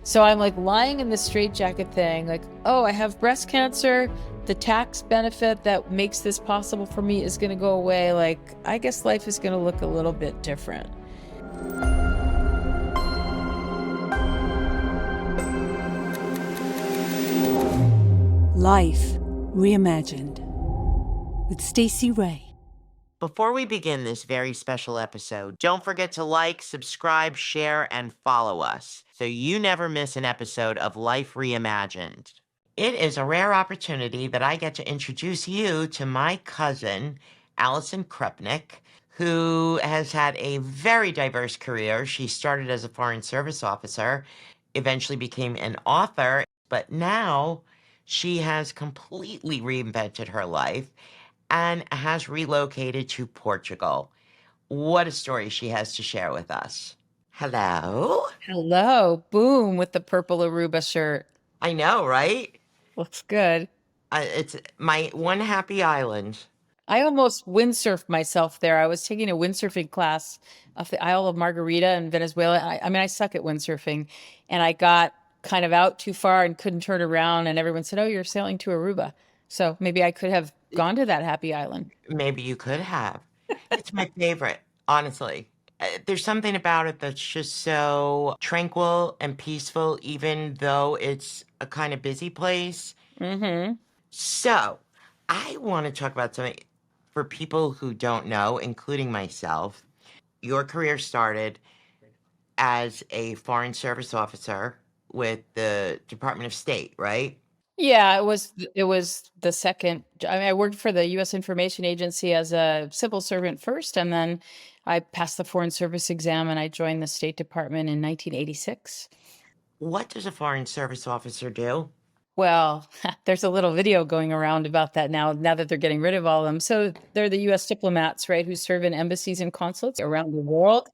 So I'm like lying in this straitjacket thing, like, oh, I have breast cancer. The tax benefit that makes this possible for me is going to go away. Like, I guess life is going to look a little bit different. Life Reimagined with Stacey Ray. Before we begin this very special episode, don't forget to like, subscribe, share, and follow us so you never miss an episode of Life Reimagined. It is a rare opportunity that I get to introduce you to my cousin, Alison Krupnick, who has had a very diverse career. She started as a Foreign Service officer, eventually became an author, but now she has completely reinvented her life and has relocated to Portugal. What a story she has to share with us. Hello? Hello, boom, with the purple Aruba shirt. I know, right? Looks good. It's my one happy island. I almost windsurfed myself there. I was taking a windsurfing class off the Isle of Margarita in Venezuela. I mean, I suck at windsurfing, and I got kind of out too far and couldn't turn around. And everyone said, "Oh, you're sailing to Aruba." So maybe I could have gone to that happy island. Maybe you could have. It's my favorite, honestly. There's something about it that's just so tranquil and peaceful, even though it's a kind of busy place. Mm-hmm. So, I want to talk about something for people who don't know, including myself. Your career started as a Foreign Service officer with the Department of State, right? Yeah, it was the second. I mean, I worked for the U.S. Information Agency as a civil servant first, and then I passed the Foreign Service exam and I joined the State Department in 1986. What does a Foreign Service officer do? Well, there's a little video going around about that now that they're getting rid of all of them. So they're the U.S. diplomats, right, who serve in embassies and consulates around the world.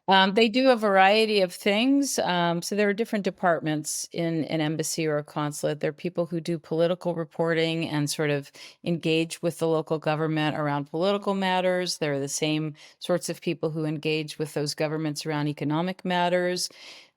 They do a variety of things. So there are different departments in an embassy or a consulate. There are people who do political reporting and sort of engage with the local government around political matters. There are the same sorts of people who engage with those governments around economic matters.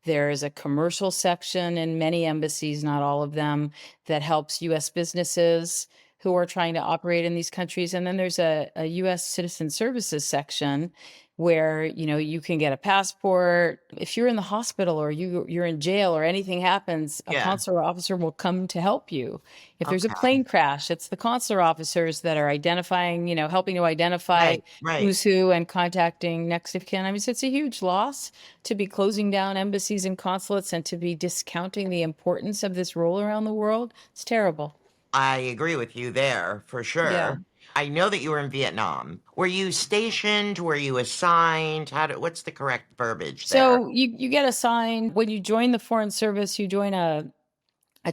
There is a commercial section in many embassies, not all of them, that helps U.S. businesses who are trying to operate in these countries. And then there's a U.S. citizen services section where, you can get a passport. If you're in the hospital or you're in jail or anything happens, a Yeah. consular officer will come to help you. If there's a Okay. plane crash, it's the consular officers that are identifying, helping to identify Right, right. who's who and contacting next of kin. I mean, so it's a huge loss to be closing down embassies and consulates and to be discounting the importance of this role around the world. It's terrible. I agree with you there for Yeah. sure. I know that you were in Vietnam. Were you stationed? Were you assigned? What's the correct verbiage there? So you get assigned when you join the Foreign Service, you join a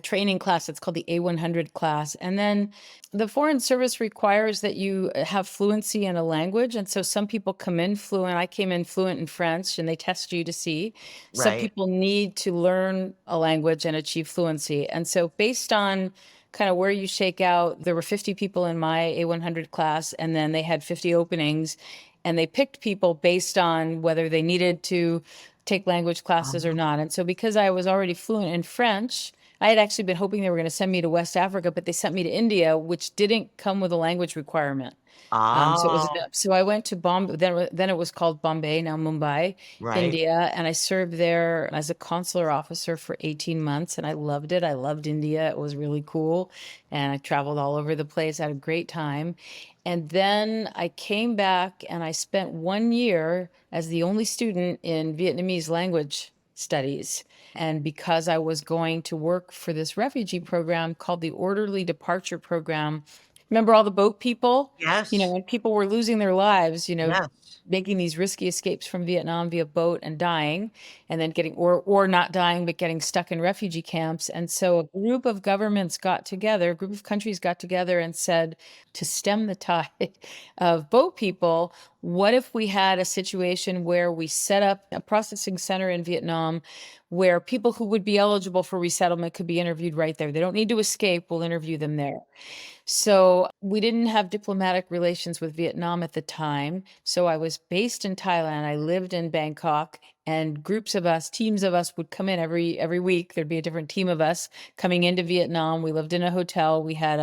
training class. It's called the A100 class. And then the Foreign Service requires that you have fluency in a language. And so some people come in fluent. I came in fluent in French and they test you to see. Some Right. people need to learn a language and achieve fluency. And so based on kind of where you shake out, there were 50 people in my A100 class, and then they had 50 openings. And they picked people based on whether they needed to take language classes or Um, not. And so because I was already fluent in French, I had actually been hoping they were going to send me to West Africa, but they sent me to India, which didn't come with a language requirement. Oh, So I went to Bombay. Then it was called Bombay, now Mumbai, right. India, and I served there as a consular officer for 18 months, and I loved it. I loved India. It was really cool, and I traveled all over the place. I had a great time. And then I came back and I spent 1 year as the only student in Vietnamese language studies. And because I was going to work for this refugee program called the Orderly Departure Program, remember all the boat people? Yes. When people were losing their lives, Yes. making these risky escapes from Vietnam via boat and dying, and then getting, or not dying, but getting stuck in refugee camps. And so a group of governments got together, a group of countries got together and said, to stem the tide of boat people, what if we had a situation where we set up a processing center in Vietnam where people who would be eligible for resettlement could be interviewed right there? They don't need to escape. We'll interview them there. So we didn't have diplomatic relations with Vietnam at the time. So I was based in Thailand. I lived in Bangkok and groups of us, teams of us would come in every week. There'd be a different team of us coming into Vietnam. We lived in a hotel. We had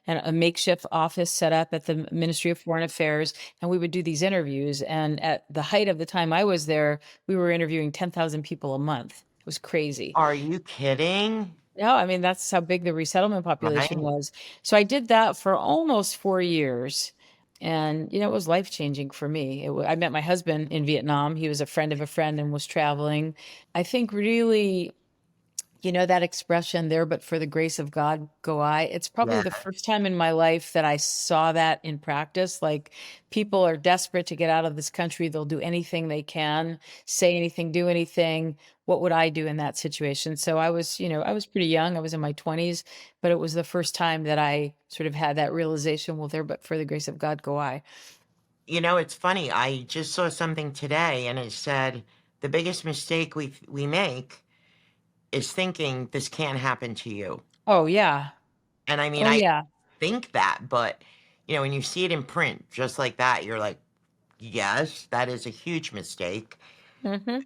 a makeshift office set up at the Ministry of Foreign Affairs, and we would do these interviews. And at the height of the time I was there, we were interviewing 10,000 people a month. It was crazy. Are you kidding? No, I mean, that's how big the resettlement population Right. was. So I did that for almost 4 years. And, it was life changing for me. I met my husband in Vietnam. He was a friend of a friend and was traveling. I think really, that expression there, but for the grace of God go I. It's probably Yeah. the first time in my life that I saw that in practice. Like, people are desperate to get out of this country. They'll do anything they can, say anything, do anything. What would I do in that situation? So I was pretty young. I was in my 20s, but it was the first time that I sort of had that realization, well, there, but for the grace of God go I. It's funny. I just saw something today and it said the biggest mistake we make is thinking this can't happen to you. Oh, yeah. And I mean, Oh, I yeah. think that, but when you see it in print just like that, you're like, yes, that is a huge mistake. Hmm.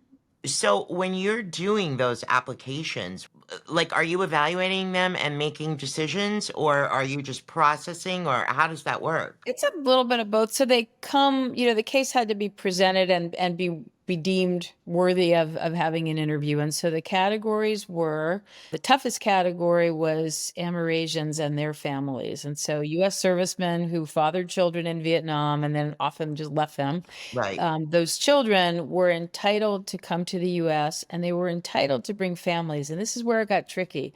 So when you're doing those applications, like, are you evaluating them and making decisions, or are you just processing, or how does that work? It's a little bit of both. So they come, the case had to be presented and be deemed worthy of having an interview. And so the categories were, the toughest category was Amerasians and their families. And so US servicemen who fathered children in Vietnam and then often just left them. Right, Those children were entitled to come to the US and they were entitled to bring families. And this is where it got tricky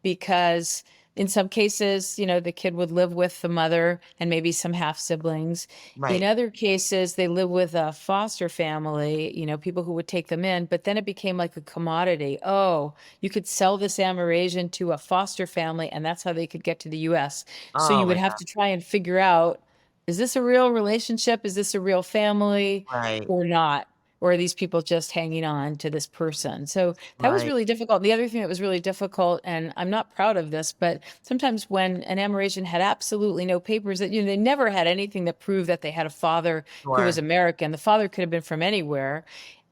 because in some cases, the kid would live with the mother and maybe some half siblings. In right. other cases, they live with a foster family, people who would take them in, but then it became like a commodity. Oh, you could sell this Amerasian to a foster family, and that's how they could get to the US. So Oh you my would have God. to try and figure out, is this a real relationship? Is this a real family Right, or not? Or are these people just hanging on to this person? So that was right. really difficult. The other thing that was really difficult, and I'm not proud of this, but sometimes when an Amerasian had absolutely no papers, that they never had anything that proved that they had a father who was Sure. American. The father could have been from anywhere,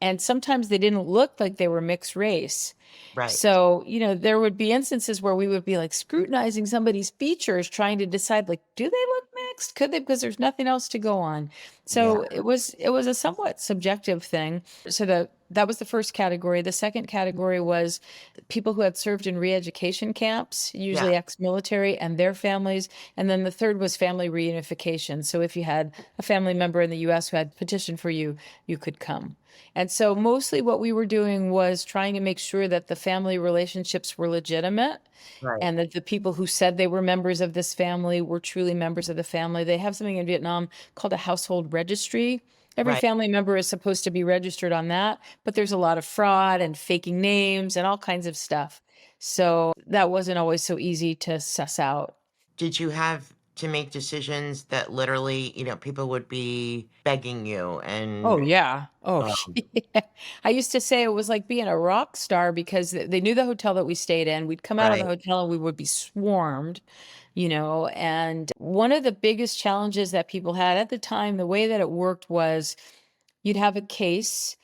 and sometimes they didn't look like they were mixed race. Right. So, there would be instances where we would be like scrutinizing somebody's features, trying to decide, like, do they look mixed? Could they? Because there's nothing else to go on. Yeah. So it was a somewhat subjective thing. So that was the first category. The second category was people who had served in re-education camps, Yeah. usually ex-military, and their families. And then the third was family reunification. So if you had a family member in the US who had petitioned for you, you could come. And so mostly what we were doing was trying to make sure that the family relationships were legitimate Right. and that the people who said they were members of this family were truly members of the family. They have something in Vietnam called a household registry. Every Right. family member is supposed to be registered on that, but there's a lot of fraud and faking names and all kinds of stuff. So that wasn't always so easy to suss out. Did you have to make decisions that literally, people would be begging you Oh, and, yeah. Oh, um, yeah. I used to say it was like being a rock star because they knew the hotel that we stayed in. We'd come out of the right. hotel and we would be swarmed, and one of the biggest challenges that people had at the time, the way that it worked was you'd have a case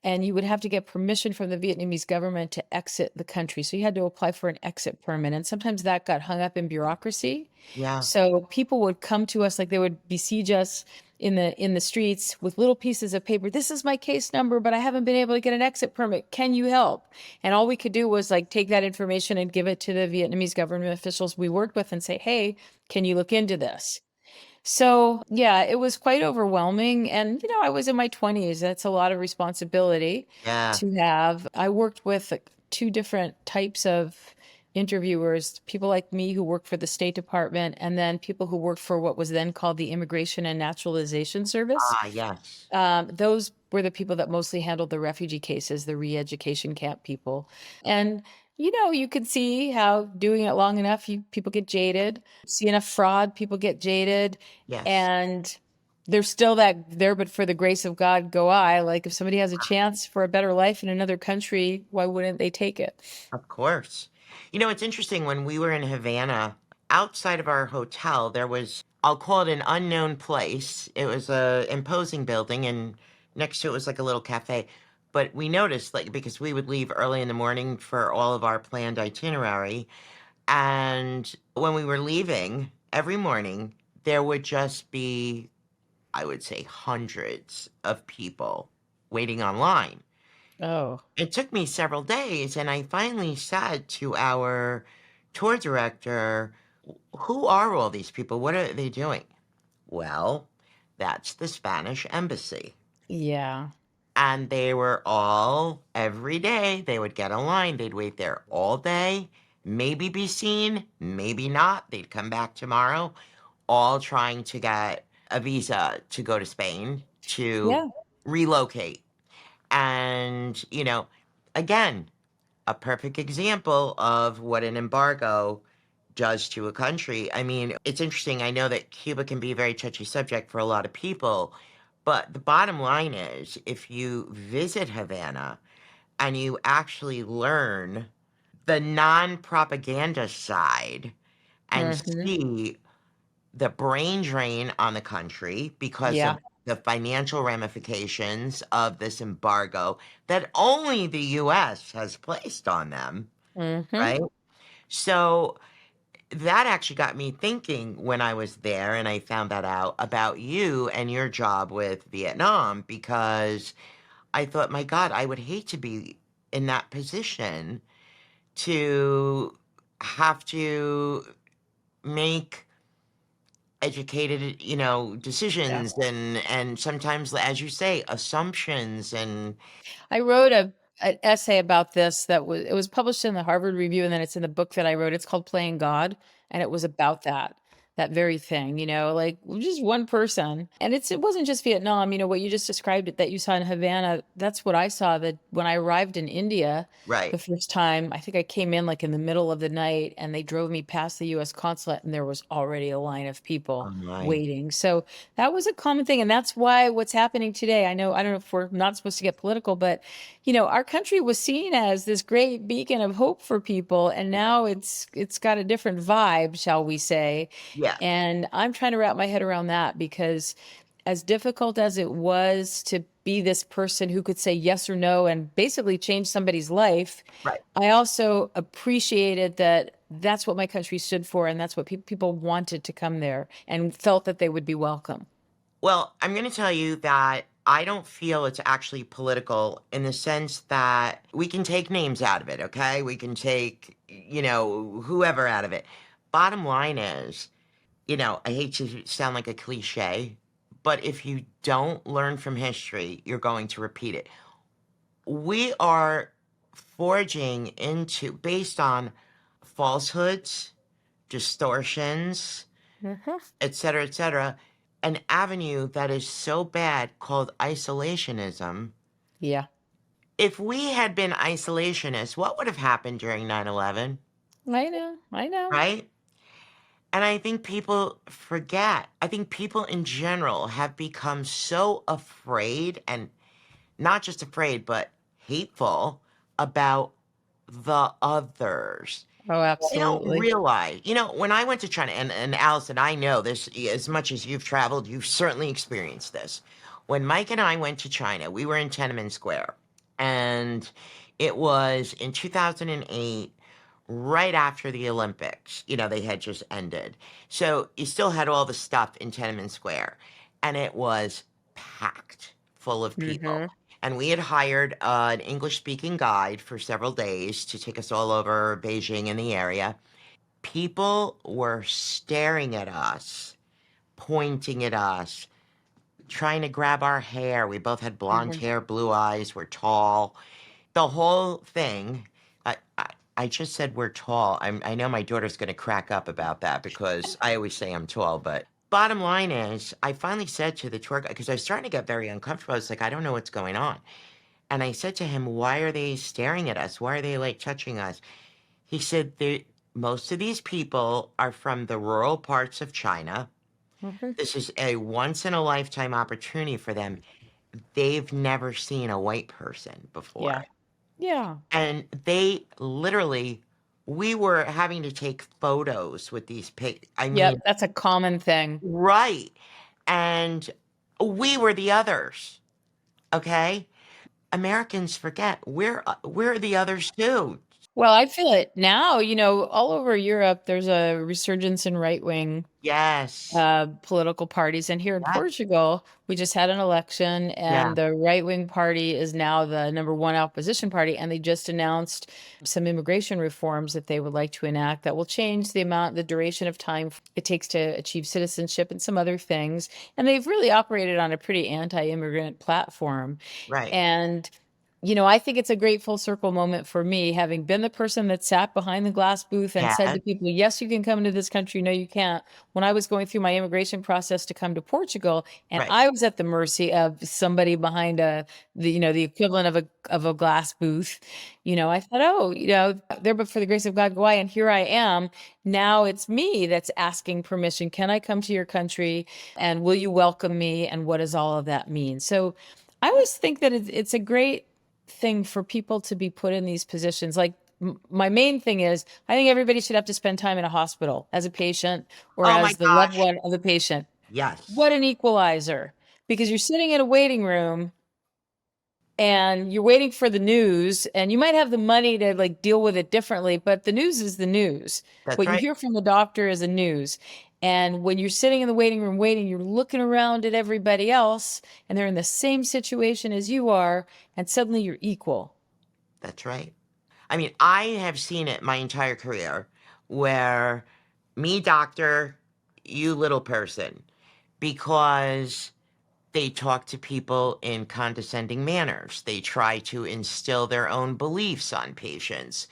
and you would have to get permission from the Vietnamese government to exit the country. So you had to apply for an exit permit. And sometimes that got hung up in bureaucracy. Yeah. So people would come to us, like they would besiege us in the streets with little pieces of paper. This is my case number, but I haven't been able to get an exit permit. Can you help? And all we could do was like take that information and give it to the Vietnamese government officials we worked with and say, hey, can you look into this? So, yeah, it was quite overwhelming. And, I was in my 20s. That's a lot of responsibility Yeah. to have. I worked with like, two different types of interviewers, people like me who worked for the State Department, and then people who worked for what was then called the Immigration and Naturalization Service. Ah, yes. Those were the people that mostly handled the refugee cases, the re-education camp people. And, you could see how doing it long enough, people get jaded. See enough fraud, people get jaded. Yes. And there's still that there, but for the grace of God, go I. Like if somebody has a chance for a better life in another country, why wouldn't they take it? Of course. It's interesting when we were in Havana, outside of our hotel, there was, I'll call it an unknown place. It was a imposing building and next to it was like a little cafe. But we noticed, like, because we would leave early in the morning for all of our planned itinerary. And when we were leaving every morning, there would just be, I would say, hundreds of people waiting online. Oh, It took me several days, and I finally said to our tour director, who are all these people? What are they doing? Well, that's the Spanish embassy. yeah. And they were all, every day, they would get a line. They'd wait there all day, maybe be seen, maybe not. They'd come back tomorrow, all trying to get a visa to go to Spain to Yeah. relocate. And, again, a perfect example of what an embargo does to a country. I mean, it's interesting. I know that Cuba can be a very touchy subject for a lot of people, but the bottom line is if you visit Havana and you actually learn the non propaganda side and Mhm. see the brain drain on the country because Yeah. of the financial ramifications of this embargo that only the US has placed on them, Mhm. right? So that actually got me thinking when I was there and I found that out about you and your job with Vietnam because I thought, my God, I would hate to be in that position to have to make educated, Yeah. decisions and sometimes, as you say, assumptions and I wrote an essay about this that was it was published in the Harvard Review, and then it's in the book that I wrote. It's called Playing God, and it was about that very thing, like just one person. And it wasn't just Vietnam, what you just described it that you saw in Havana. That's what I saw that when I arrived in India right. the first time. I think I came in like in the middle of the night and they drove me past the US consulate and there was already a line of people Online. waiting. So that was a common thing. And that's why what's happening today, I don't know if we're not supposed to get political, but our country was seen as this great beacon of hope for people, and now it's got a different vibe, shall we say. Yeah, And I'm trying to wrap my head around that because as difficult as it was to be this person who could say yes or no and basically change somebody's life, right. I also appreciated that that's what my country stood for, and that's what people wanted to come there and felt that they would be welcome. Well, I'm going to tell you that I don't feel it's actually political in the sense that we can take names out of it, okay? We can take, whoever out of it. Bottom line is, I hate to sound like a cliche, but if you don't learn from history, you're going to repeat it. We are forging into, based on falsehoods, distortions, Mhm. et cetera, an avenue that is so bad called isolationism. Yeah, If we had been isolationists, what would have happened during 9/11, I know. I know. right? And I think people forget. I think people in general have become so afraid and not just afraid, but hateful about the others. Oh, They don't absolutely. realize, when I went to China, and Allison, I know this as much as you've traveled, you've certainly experienced this. When Mike and I went to China, we were in Tiananmen Square, and it was in 2008, right after the Olympics. They had just ended. So you still had all the stuff in Tiananmen Square, and it was packed full of people. Mhm. And we had hired an English speaking guide for several days to take us all over Beijing and the area. People were staring at us, pointing at us, trying to grab our hair. We both had blonde Mhm. hair, blue eyes, we're tall. The whole thing. I just said we're tall. I know my daughter's going to crack up about that because I always say I'm tall, but bottom line is, I finally said to the tour guide, because I was starting to get very uncomfortable. I was like, I don't know what's going on. And I said to him, why are they staring at us? Why are they like touching us? He said, most of these people are from the rural parts of China. Mhm. This is a once in a lifetime opportunity for them. They've never seen a white person before. Yeah. Yeah. And they literally, we were having to take photos with these I mean, Yep, that's a common thing. right. And we were the others. Okay. Americans forget we're the others too. Well, I feel it now, all over Europe, there's a resurgence in right-wing Yes. political parties. And here in Yeah. Portugal, we just had an election, Yeah. and the right-wing party is now the number one opposition party. And they just announced some immigration reforms that they would like to enact that will change the duration of time it takes to achieve citizenship and some other things. And they've really operated on a pretty anti-immigrant platform. Right. And I think it's a great full circle moment for me, having been the person that sat behind the glass booth and said Yeah. to people, yes, you can come into this country. No, you can't. When I was going through my immigration process to come to Portugal, and Right. I was at the mercy of somebody behind the equivalent of a glass booth, I thought, oh, there, but for the grace of God, go I. And here I am. Now it's me that's asking permission. Can I come to your country? And will you welcome me? And what does all of that mean? So I always think that it's a great thing for people to be put in these positions. Like my main thing is, I think everybody should have to spend time in a hospital as a patient or Oh my as the loved gosh. one of the patient. Yes. What an equalizer. Because you're sitting in a waiting room and you're waiting for the news, and you might have the money to like deal with it differently, but the news is the news. That's What you right. hear from the doctor is the news. And when you're sitting in the waiting room waiting, you're looking around at everybody else and they're in the same situation as you are, and suddenly you're equal. That's right. I mean, I have seen it my entire career where me, doctor, you little person, because they talk to people in condescending manners. They try to instill their own beliefs on patients.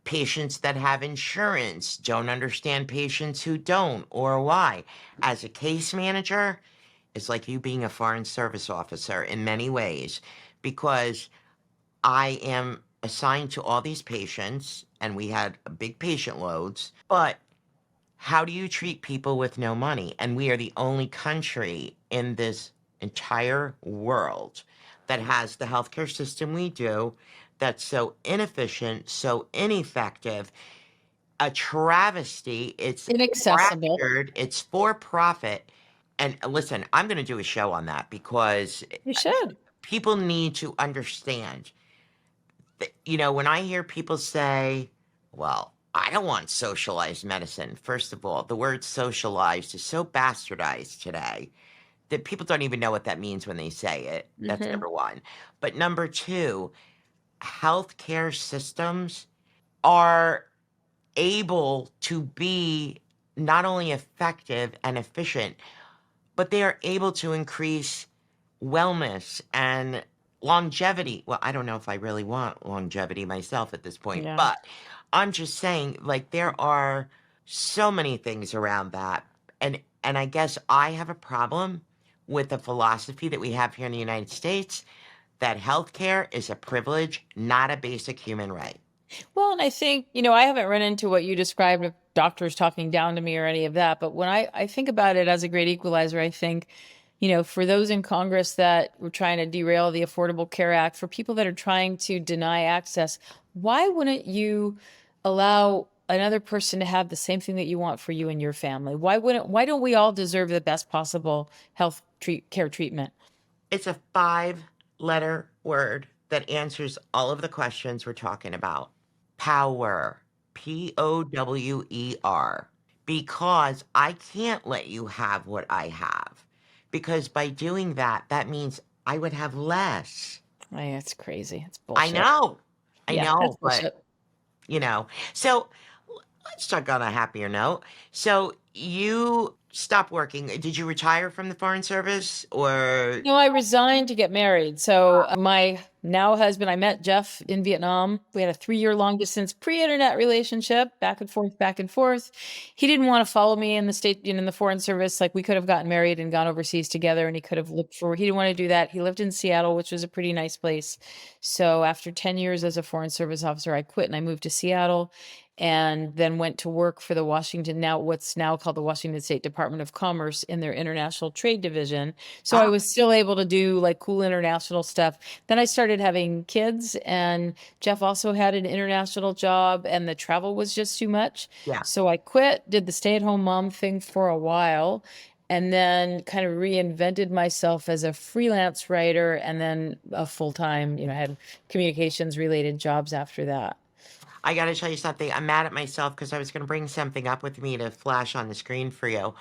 Patients that have insurance don't understand patients who don't or why. As a case manager, it's like you being a foreign service officer in many ways because I am assigned to all these patients and we had big patient loads, but how do you treat people with no money? And we are the only country in this entire world that has the healthcare system we do that's so inefficient, so ineffective, a travesty. It's Inaccessible. fractured, it's for profit. And listen, I'm going to do a show on that because You should. people need to understand that, when I hear people say, well, I don't want socialized medicine. First of all, the word socialized is so bastardized today that people don't even know what that means when they say it. That's Hmm. number one. But number two, healthcare systems are able to be not only effective and efficient, but they are able to increase wellness and longevity. Well, I don't know if I really want longevity myself at this point, Yeah. but I'm just saying, like, there are so many things around that. And I guess I have a problem with the philosophy that we have here in the United States that healthcare is a privilege, not a basic human right. Well, and I think, I haven't run into what you described of doctors talking down to me or any of that. But when I think about it as a great equalizer, I think, for those in Congress that were trying to derail the Affordable Care Act, for people that are trying to deny access, why wouldn't you allow another person to have the same thing that you want for you and your family? Why don't we all deserve the best possible care treatment? It's a five-letter word that answers all of the questions we're talking about. Power. Power. Because I can't let you have what I have. Because by doing that, that means I would have less. It's crazy. It's I bullshit. know. I Yeah, that's know, but bullshit. So let's talk on a happier note. So you stopped working. Did you retire from the Foreign Service or? No, I resigned to get married. So my now husband, I met Jeff in Vietnam. We had a 3-year long distance pre-internet relationship, back and forth, back and forth. He didn't want to follow me in the state, in the foreign service. Like we could have gotten married and gone overseas together, and he could have looked for. He didn't want to do that. He lived in Seattle, which was a pretty nice place. So after 10 years as a foreign service officer, I quit and I moved to Seattle and then went to work for what's now called the Washington State Department of Commerce in their international trade division. So I Oh, was still able to do like cool international stuff. Then I started having kids, and Jeff also had an international job, and the travel was just too much. yeah. So I quit, did the stay-at-home mom thing for a while, and then kind of reinvented myself as a freelance writer, and then a full-time, I had communications related jobs after that. I gotta tell you something. I'm mad at myself because I was gonna bring something up with me to flash on the screen for you.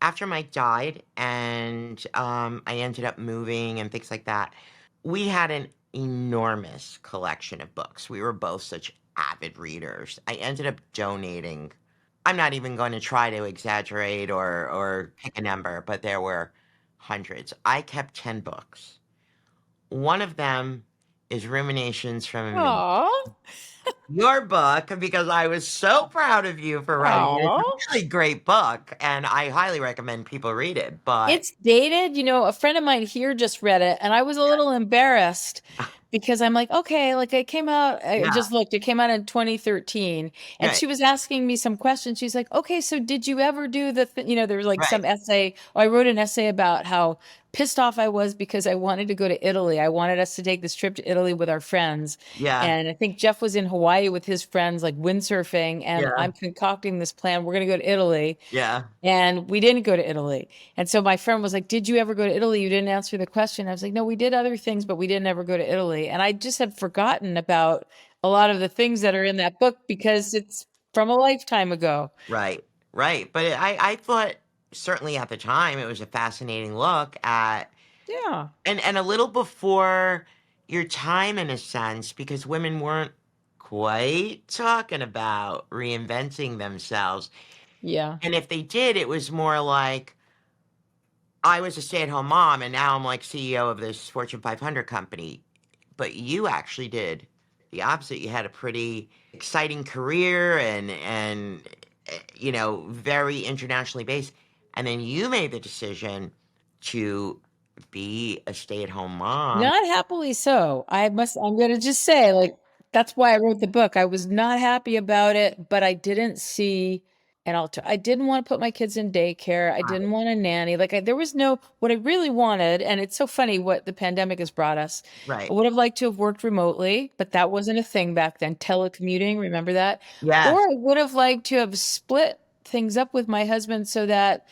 After Mike died and I ended up moving and things like that, we had an enormous collection of books. We were both such avid readers. I ended up donating. I'm not even going to try to exaggerate or pick a number, but there were hundreds. I kept 10 books. One of them is Ruminations from a Mid Oh, your book, because I was so proud of you for writing it. It's oh. a really great book, and I highly recommend people read it, but It's dated. A friend of mine here just read it, and I was a little embarrassed because I'm like, okay, like I yeah, just looked, it came out in 2013. And right, she was asking me some questions. She's like, okay, so did you ever do there was like right, some essay, or I wrote an essay about how pissed off I was because I wanted to go to Italy. I wanted us to take this trip to Italy with our friends. yeah, And I think Jeff was in Hawaii with his friends, like windsurfing, and yeah, I'm concocting this plan. We're going to go to Italy. yeah. And we didn't go to Italy. And so my friend was like, did you ever go to Italy? You didn't answer the question. I was like, no, we did other things, but we didn't ever go to Italy. And I just had forgotten about a lot of the things that are in that book because it's from a lifetime ago. Right, right, but I thought certainly at the time, it was a fascinating look at Yeah. and a little before your time in a sense, because women weren't quite talking about reinventing themselves, Yeah. and if they did, it was more like I was a stay-at-home mom, and now I'm, like, CEO of this Fortune 500 company, but you actually did the opposite. You had a pretty exciting career and very internationally based, and then you made the decision to be a stay-at-home mom. Not happily so. I'm going to just say, like, that's why I wrote the book. I was not happy about it, but I didn't see an alter. I didn't want to put my kids in daycare. I Right, didn't want a nanny. Like, there was no, what I really wanted, and it's so funny what the pandemic has brought us. I right. would have liked to have worked remotely, but that wasn't a thing back then. Telecommuting, remember that? Or Yes, I would have liked to have split things up with my husband so that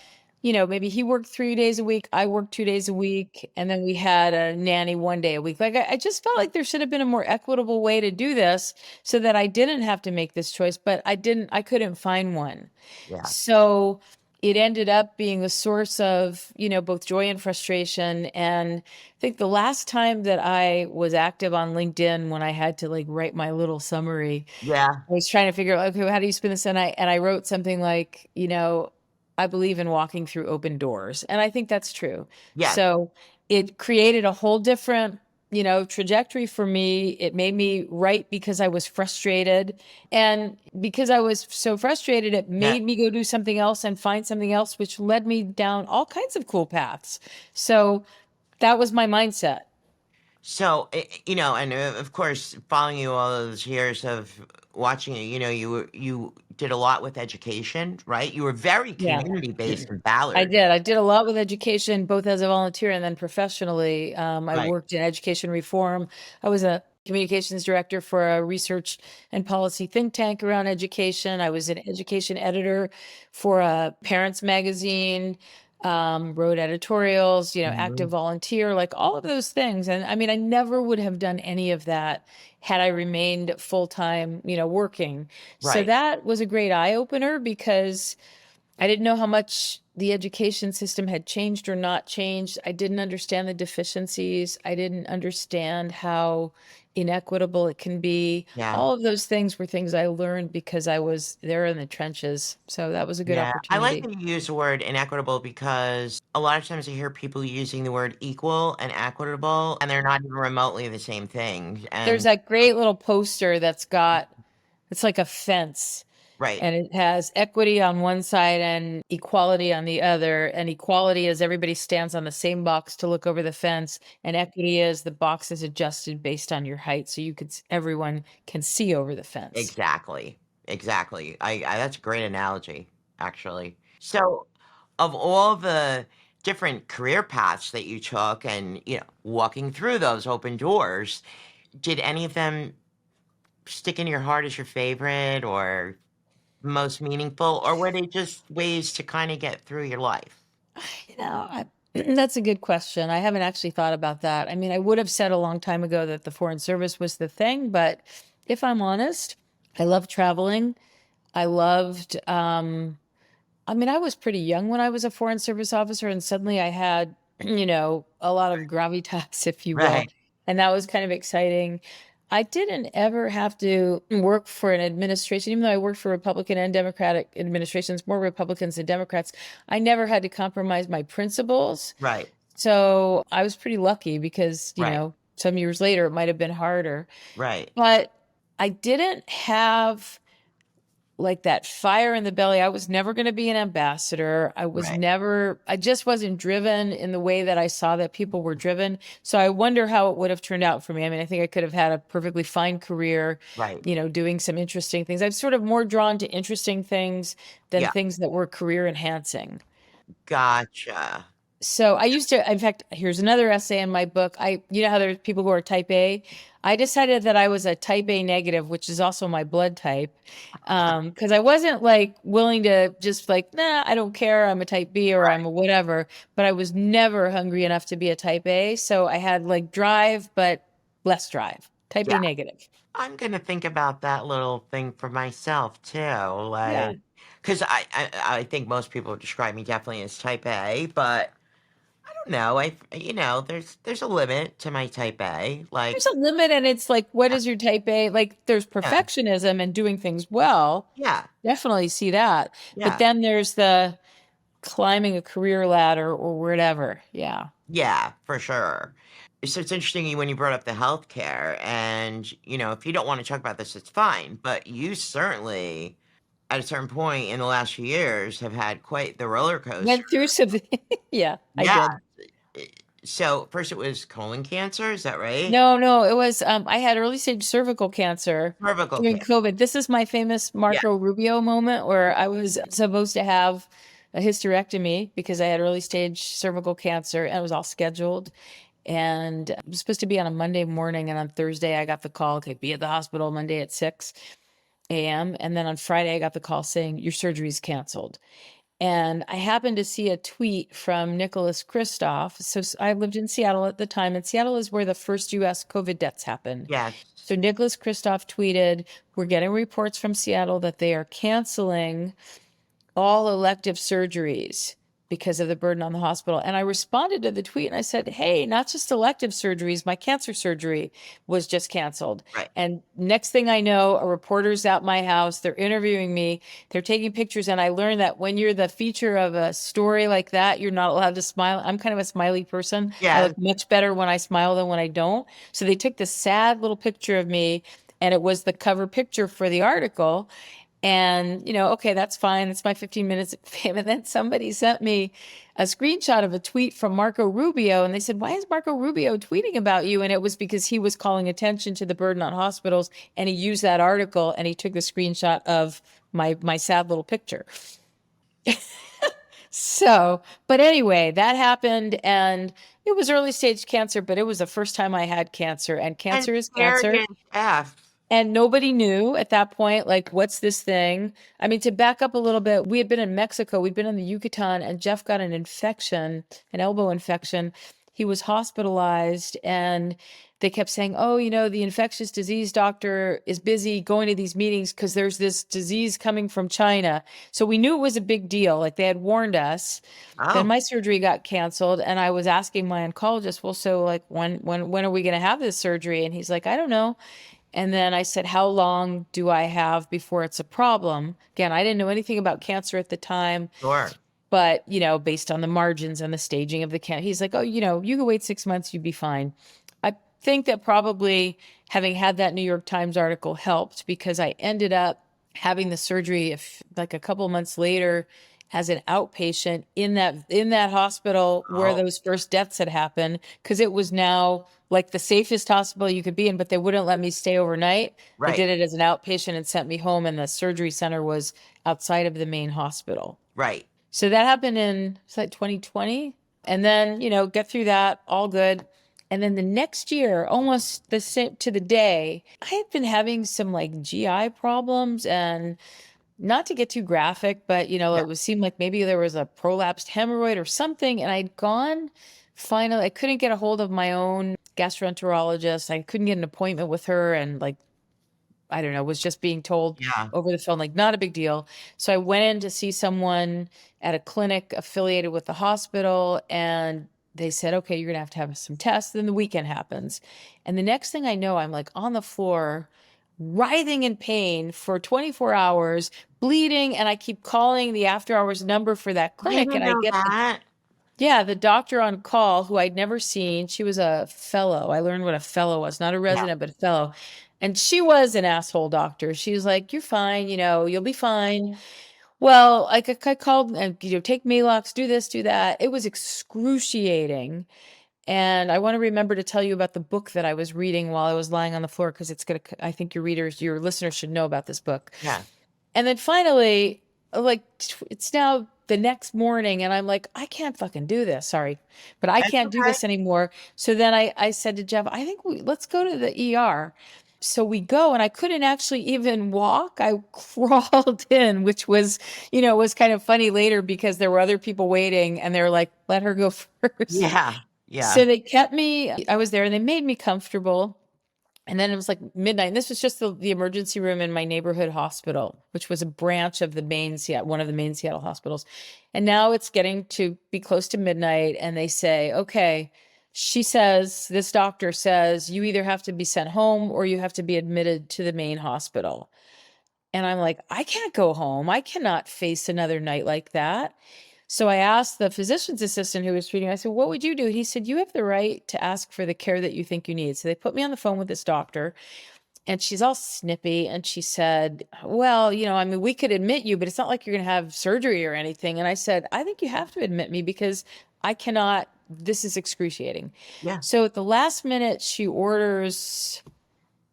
maybe he worked 3 days a week, I worked 2 days a week, and then we had a nanny 1 day a week. Like, I just felt like there should have been a more equitable way to do this so that I didn't have to make this choice, but I couldn't find one. yeah, So it ended up being a source of, both joy and frustration. And I think the last time that I was active on LinkedIn, when I had to like write my little summary, yeah, I was trying to figure out, okay, how do you spin this? And I wrote something like, I believe in walking through open doors. And I think that's true. yes, So it created a whole different, trajectory for me. It made me write because I was frustrated. And because I was so frustrated, it yeah. made me go do something else and find something else, which led me down all kinds of cool paths. So that was my mindset. So, and of course, following you all those years of watching it, you did a lot with education, right? You were very Yeah. community based in I Ballard, did. I did a lot with education, both as a volunteer and then professionally. I right? worked in education reform. I was a communications director for a research and policy think tank around education. I was an education editor for a parents magazine, wrote editorials, active Mhm. volunteer, like all of those things. And I mean, I never would have done any of that had I remained full time, working. So Right. that was a great eye opener because I didn't know how much the education system had changed or not changed. I didn't understand the deficiencies. I didn't understand how inequitable it can be. Yeah. All of those things were things I learned because I was there in the trenches. So that was a good Yeah. I like opportunity. that you use the word inequitable because a lot of times I hear people using the word equal and equitable, and they're not even remotely the same thing. There's And that great little poster it's like a fence. right. And it has equity on one side and equality on the other. And equality is everybody stands on the same box to look over the fence. And equity is the box is adjusted based on your height. So everyone can see over the fence. Exactly. Exactly. I that's a great analogy, actually. So, of all the different career paths that you took and, walking through those open doors, did any of them stick in your heart as your favorite or most meaningful, or were they just ways to kinda get through your life? You know, that's a good question. I haven't actually thought about that. I mean, I would have said a long time ago that the Foreign Service was the thing, but if I'm honest, I love traveling. I loved, I mean, I was pretty young when I was a Foreign Service officer, and suddenly I had, a lot of gravitas, if you will. Right. And that was kind of exciting. I didn't ever have to work for an administration, even though I worked for Republican and Democratic administrations, more Republicans than Democrats. I never had to compromise my principles. Right. So I was pretty lucky because, Right. some years later it might have been harder. Right. But I didn't have like that fire in the belly. I was never going to be an ambassador. Right. I just wasn't driven in the way that I saw that people were driven. So I wonder how it would have turned out for me. I mean, I think I could have had a perfectly fine career, Right. doing some interesting things. I'm sort of more drawn to interesting things than Yeah. things that were career enhancing. Gotcha. So I used to, in fact, here's another essay in my book. You know how there's people who are type A? I decided that I was a type A negative, which is also my blood type. Because I wasn't like willing to just like, nah, I don't care. I'm a type B or I'm a whatever. But I was never hungry enough to be a type A. So I had like drive, but less drive. Type Yeah. A negative. I'm gonna think about that little thing for myself too. Yeah. Like, because I think most people describe me definitely as type A, but I don't know. There's a limit to my type A. Like, There's a limit, and it's like, what is your type A? Like, there's yeah, perfectionism and doing things well. yeah, Definitely see that. But yeah, then there's the climbing a career ladder or whatever. Yeah. yeah, for sure. So it's interesting when you brought up the healthcare, and if you don't want to talk about this, it's fine. But you certainly, at a certain point in the last few years, have had quite the roller coaster. Went through some, yeah, I Yeah. did. So first it was colon cancer, is that right? No, no, it was, I had early stage cervical cancer Cervical during cancer. COVID. This is my famous Yeah. Marco Rubio moment where I was supposed to have a hysterectomy because I had early stage cervical cancer and it was all scheduled. And it was supposed to be on a Monday morning. And on Thursday, I got the call, okay, be at the hospital Monday at 6 a.m. And then on Friday, I got the call saying your surgery is canceled. And I happened to see a tweet from Nicholas Kristof. So I lived in Seattle at the time, and Seattle is where the first US COVID deaths happened. Yes. So Nicholas Kristof tweeted, we're getting reports from Seattle that they are canceling all elective surgeries because of the burden on the hospital. And I responded to the tweet and I said, hey, not just elective surgeries, my cancer surgery was just canceled. Right. And next thing I know, a reporter's at my house, they're interviewing me, they're taking pictures. And I learned that when you're the feature of a story like that, you're not allowed to smile. I'm kind of a smiley person. I Yes. look much better when I smile than when I don't. So they took this sad little picture of me and it was the cover picture for the article. And, okay, that's fine. It's my 15 minutes of fame. And then somebody sent me a screenshot of a tweet from Marco Rubio. And they said, why is Marco Rubio tweeting about you? And it was because he was calling attention to the burden on hospitals. And he used that article and he took the screenshot of my sad little picture. So, but anyway, that happened. And it was early stage cancer, but it was the first time I had cancer. And And cancer is scary cancer. as F. And nobody knew at that point, like, what's this thing? I mean, to back up a little bit, we had been in Mexico, we'd been in the Yucatan, and Jeff got an infection, an elbow infection. He was hospitalized, and they kept saying, oh, the infectious disease doctor is busy going to these meetings because there's this disease coming from China. So we knew it was a big deal. Like, they had warned us. Then Oh, my surgery got canceled, and I was asking my oncologist, well, so like, when are we going to have this surgery? And he's like, I don't know. And then I said, how long do I have before it's a problem? Again, I didn't know anything about cancer at the time, sure. but, based on the margins and the staging of the cancer, he's like, oh, you can wait 6 months, you'd be fine. I think that probably having had that New York Times article helped because I ended up having the surgery like a couple months later as an outpatient in that hospital where Oh, those first deaths had happened because it was now like the safest hospital you could be in, but they wouldn't let me stay overnight. They right. did it as an outpatient and sent me home, and the surgery center was outside of the main hospital. Right. So that happened in, it's like 2020. And then, get through that, all good. And then the next year, almost the same to the day, I had been having some like GI problems and not to get too graphic, but Yeah. it seemed like maybe there was a prolapsed hemorrhoid or something. And I'd gone finally, I couldn't get a hold of my own gastroenterologist. I couldn't get an appointment with her. And like, I don't know, was just being told Yeah. over the phone, like, not a big deal. So I went in to see someone at a clinic affiliated with the hospital, and they said, okay, you're going to have some tests. Then the weekend happens. And the next thing I know, I'm like on the floor, writhing in pain for 24 hours, bleeding. And I keep calling the after hours number for that I clinic. didn't And I know get that. the doctor on call who I'd never seen. She was a fellow. I learned what a fellow was, not a Yeah. resident, but a fellow. And she was an asshole doctor. She was like, you're fine, you'll be fine. Well, like I called and, take Malox, do this, do that. It was excruciating. And I want to remember to tell you about the book that I was reading while I was lying on the floor, because I think your listeners should know about this book. Yeah. And then finally, like, it's now the next morning, and I'm like, I can't fucking do this. Sorry, but I That's can't do okay. this anymore. So then I said to Jeff, I think let's go to the ER. So we go, and I couldn't actually even walk. I crawled in, which was, was kind of funny later because there were other people waiting, and they were like, let her go first. Yeah. Yeah. So they kept me, I was there, and they made me comfortable. And then it was like midnight. And this was just the emergency room in my neighborhood hospital, which was a branch of one of the main Seattle hospitals. And now it's getting to be close to midnight. And they say, okay, this doctor says, you either have to be sent home or you have to be admitted to the main hospital. And I'm like, I can't go home. I cannot face another night like that. So I asked the physician's assistant who was treating, I said, what would you do? And he said, you have the right to ask for the care that you think you need. So they put me on the phone with this doctor, and she's all snippy. And she said, well, I mean, we could admit you, but it's not like you're going to have surgery or anything. And I said, I think you have to admit me because I cannot, this is excruciating. Yeah. So at the last minute, she orders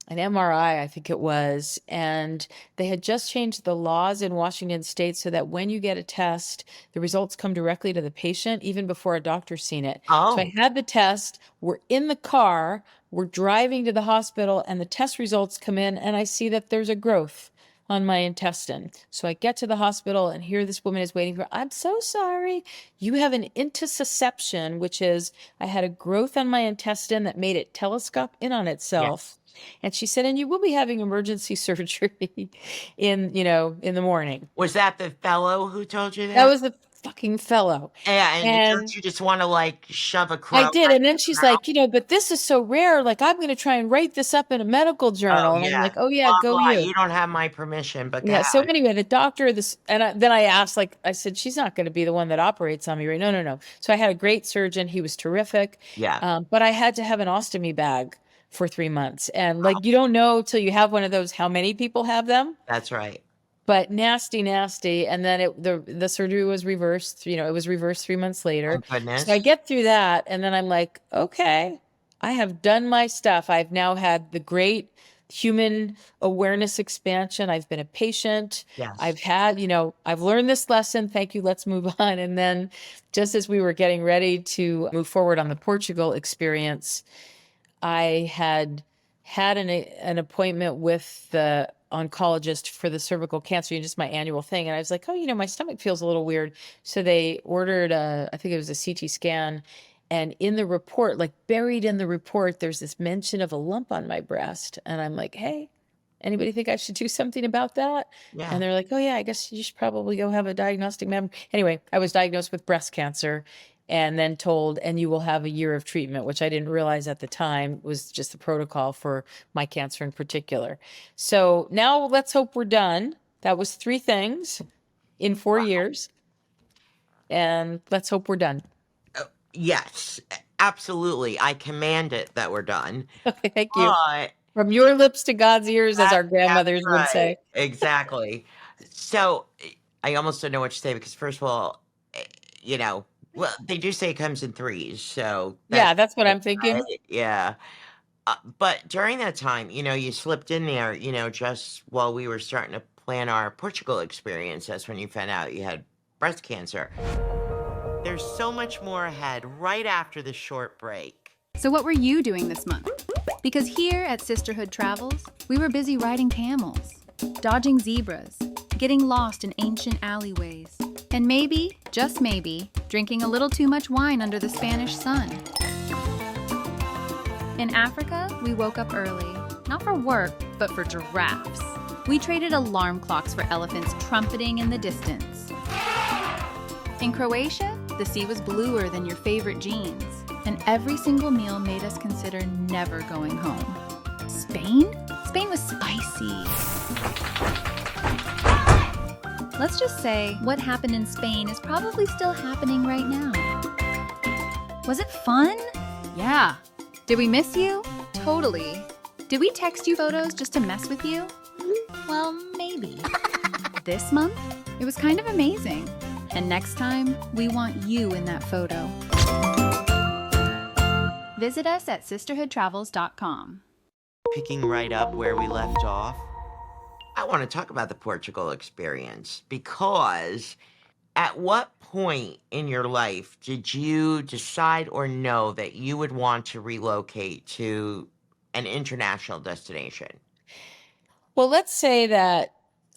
an MRI, I think it was, and they had just changed the laws in Washington state so that when you get a test, the results come directly to the patient even before a doctor's seen it. So I Oh. had the test, we're in the car, we're driving to the hospital, and the test results come in, and I see that there's a growth on my intestine. So I get to the hospital, and here this woman is waiting for, I'm so sorry. You have an intussusception, which is I had a growth on my intestine that made it telescope in on itself. Yes. And she said, and you will be having emergency surgery in the morning. Was that the fellow who told you That that? was the fucking fellow. Yeah, and don't And you just want to like shove a crow I right did. And then in she's your mouth? like, but this is so rare. Like, I'm going to try and write this up in a medical Oh journal. And I'm yeah. like, oh, yeah, Blah go blah. you. You don't have my permission, but go Yeah. So ahead. anyway, the doctor, then I asked, like, I said, she's not going to be the one that operates on me, right? No, no, no. So I had a great surgeon. He was terrific. Yeah. But I had to have an ostomy bag for 3 months. And like, you don't know till you have one of those, how many people have them. That's right. But nasty, nasty. And then the surgery was reversed. It was reversed 3 months later. Thank goodness. So I get through that, and then I'm like, okay, I have done my stuff. I've now had the great human awareness expansion. I've been a patient. Yes. I've learned this lesson. Thank you. Let's move on. And then just as we were getting ready to move forward on the Portugal experience, I had an appointment with the oncologist for the cervical cancer, just my annual thing. And I was like, oh, my stomach feels a little weird. So they ordered I think it was a CT scan. And in the report, like buried in the report, there's this mention of a lump on my breast. And I'm like, hey, anybody think I should do something about that? Yeah. And they're like, oh yeah, I guess you should probably go have a diagnostic mammogram. Anyway, I was diagnosed with breast cancer, and then told, and you will have a year of treatment, which I didn't realize at the time was just the protocol for my cancer in particular. So now let's hope we're done. That was 3 things in 4 years. And let's hope we're done. Yes, absolutely. I command it that we're done. Okay, thank you. But From your lips to God's ears, as our that's grandmothers would right. say. Exactly. So I almost don't know what to say because first of all, well, they do say it comes in threes, so Yeah, that's what good, I'm thinking. right? Yeah. But during that time, you slipped in there, just while we were starting to plan our Portugal experience. That's when you found out you had breast cancer. There's so much more ahead right after the short break. So what were you doing this month? Because here at Sisterhood Travels, we were busy riding camels, dodging zebras, getting lost in ancient alleyways, and maybe, just maybe, drinking a little too much wine under the Spanish sun. In Africa, we woke up early, not for work, but for giraffes. We traded alarm clocks for elephants trumpeting in the distance. In Croatia, the sea was bluer than your favorite jeans, and every single meal made us consider never going home. Spain? Spain was spicy. Let's just say what happened in Spain is probably still happening right now. Was it fun? Yeah. Did we miss you? Totally. Did we text you photos just to mess with you? Well, maybe. This month, it was kind of amazing. And next time, we want you in that photo. Visit us at sisterhoodtravels.com. Picking right up where we left off, I want to talk about the Portugal experience, because at what point in your life did you decide or know that you would want to relocate to an international destination? Well, let's say that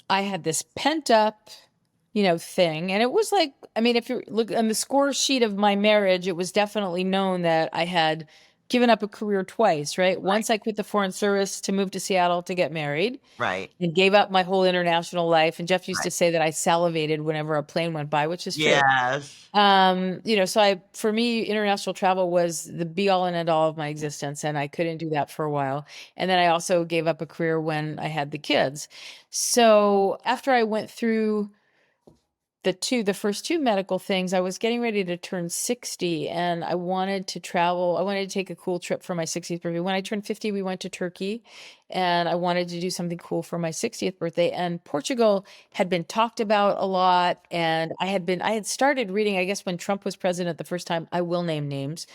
I had this pent up, thing. And it was like, I mean, if you look on the score sheet of my marriage, it was definitely known that I had given up a career twice, right? Once I quit the Foreign Service to move to Seattle to get married Right. and gave up my whole international life. And Jeff used to Right. say that I salivated whenever a plane went by, which is true. Yes. So for me, international travel was the be all and end all of my existence, and I couldn't do that for a while. And then I also gave up a career when I had the kids. So after I went through the first two medical things, I was getting ready to turn 60, and I wanted to travel. I wanted to take a cool trip for my 60th birthday. When I turned 50, we went to Turkey, and I wanted to do something cool for my 60th birthday. And Portugal had been talked about a lot, and I had started reading, I guess when Trump was president the first time, I will name names.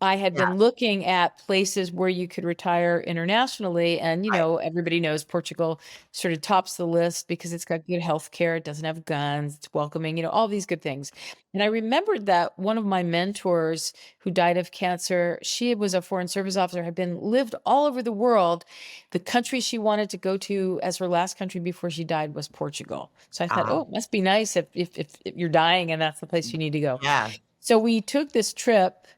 I had Yeah. been looking at places where you could retire internationally. And, everybody knows Portugal sort of tops the list because it's got good health care. It doesn't have guns. It's welcoming, all these good things. And I remembered that one of my mentors who died of cancer, she was a Foreign Service officer, had lived all over the world. The country she wanted to go to as her last country before she died was Portugal. So I thought, Uh-huh. oh, it must be nice if you're dying and that's the place you need to go. Yeah. So we took this trip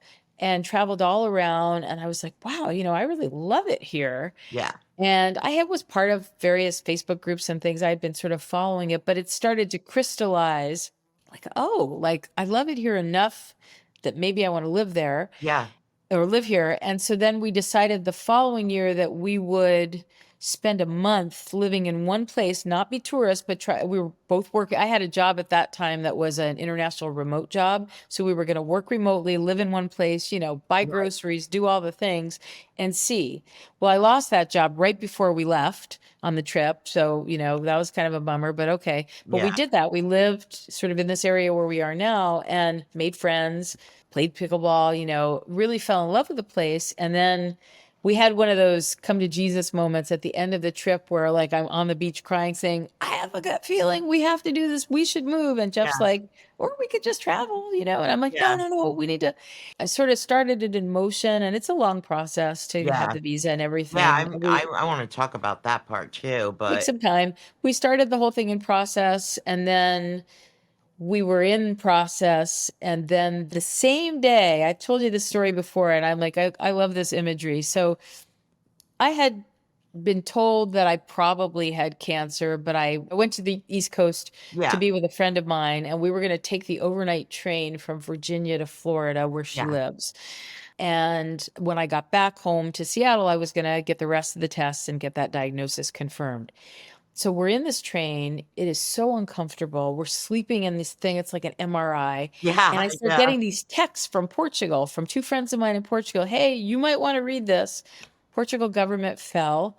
and traveled all around, and I was like, wow, I really love it here. Yeah. And I was part of various Facebook groups and things. I had been sort of following it, but it started to crystallize like, oh, like I love it here enough that maybe I want to live there Yeah. or live here. And so then we decided the following year that we would spend a month living in one place, not be tourists, but we were both working. I had a job at that time that was an international remote job. So we were going to work remotely, live in one place, buy groceries, do all the things and see. Well, I lost that job right before we left on the trip. So, that was kind of a bummer, but okay. But we Yeah. did that. We lived sort of in this area where we are now and made friends, played pickleball, really fell in love with the place. And then we had one of those come to Jesus moments at the end of the trip where like I'm on the beach crying saying, I have a gut feeling we have to do this. We should move. And Jeff's Yeah. like, or we could just travel, and I'm like, Yeah. no, we need to. I sort of started it in motion, and it's a long process to have Yeah. the visa and everything. Yeah. I want to talk about that part too, Take but some time. We started the whole thing in process, and then we were in process. And then the same day, I told you this story before, and I'm like, I love this imagery. So I had been told that I probably had cancer, but I went to the East Coast yeah. to be with a friend of mine, and we were going to take the overnight train from Virginia to Florida, where she Yeah. lives. And when I got back home to Seattle, I was going to get the rest of the tests and get that diagnosis confirmed. So we're in this train. It is so uncomfortable. We're sleeping in this thing. It's like an MRI. Yeah. And I start Yeah. getting these texts from Portugal, from two friends of mine in Portugal. Hey, you might want to read this. Portugal government fell.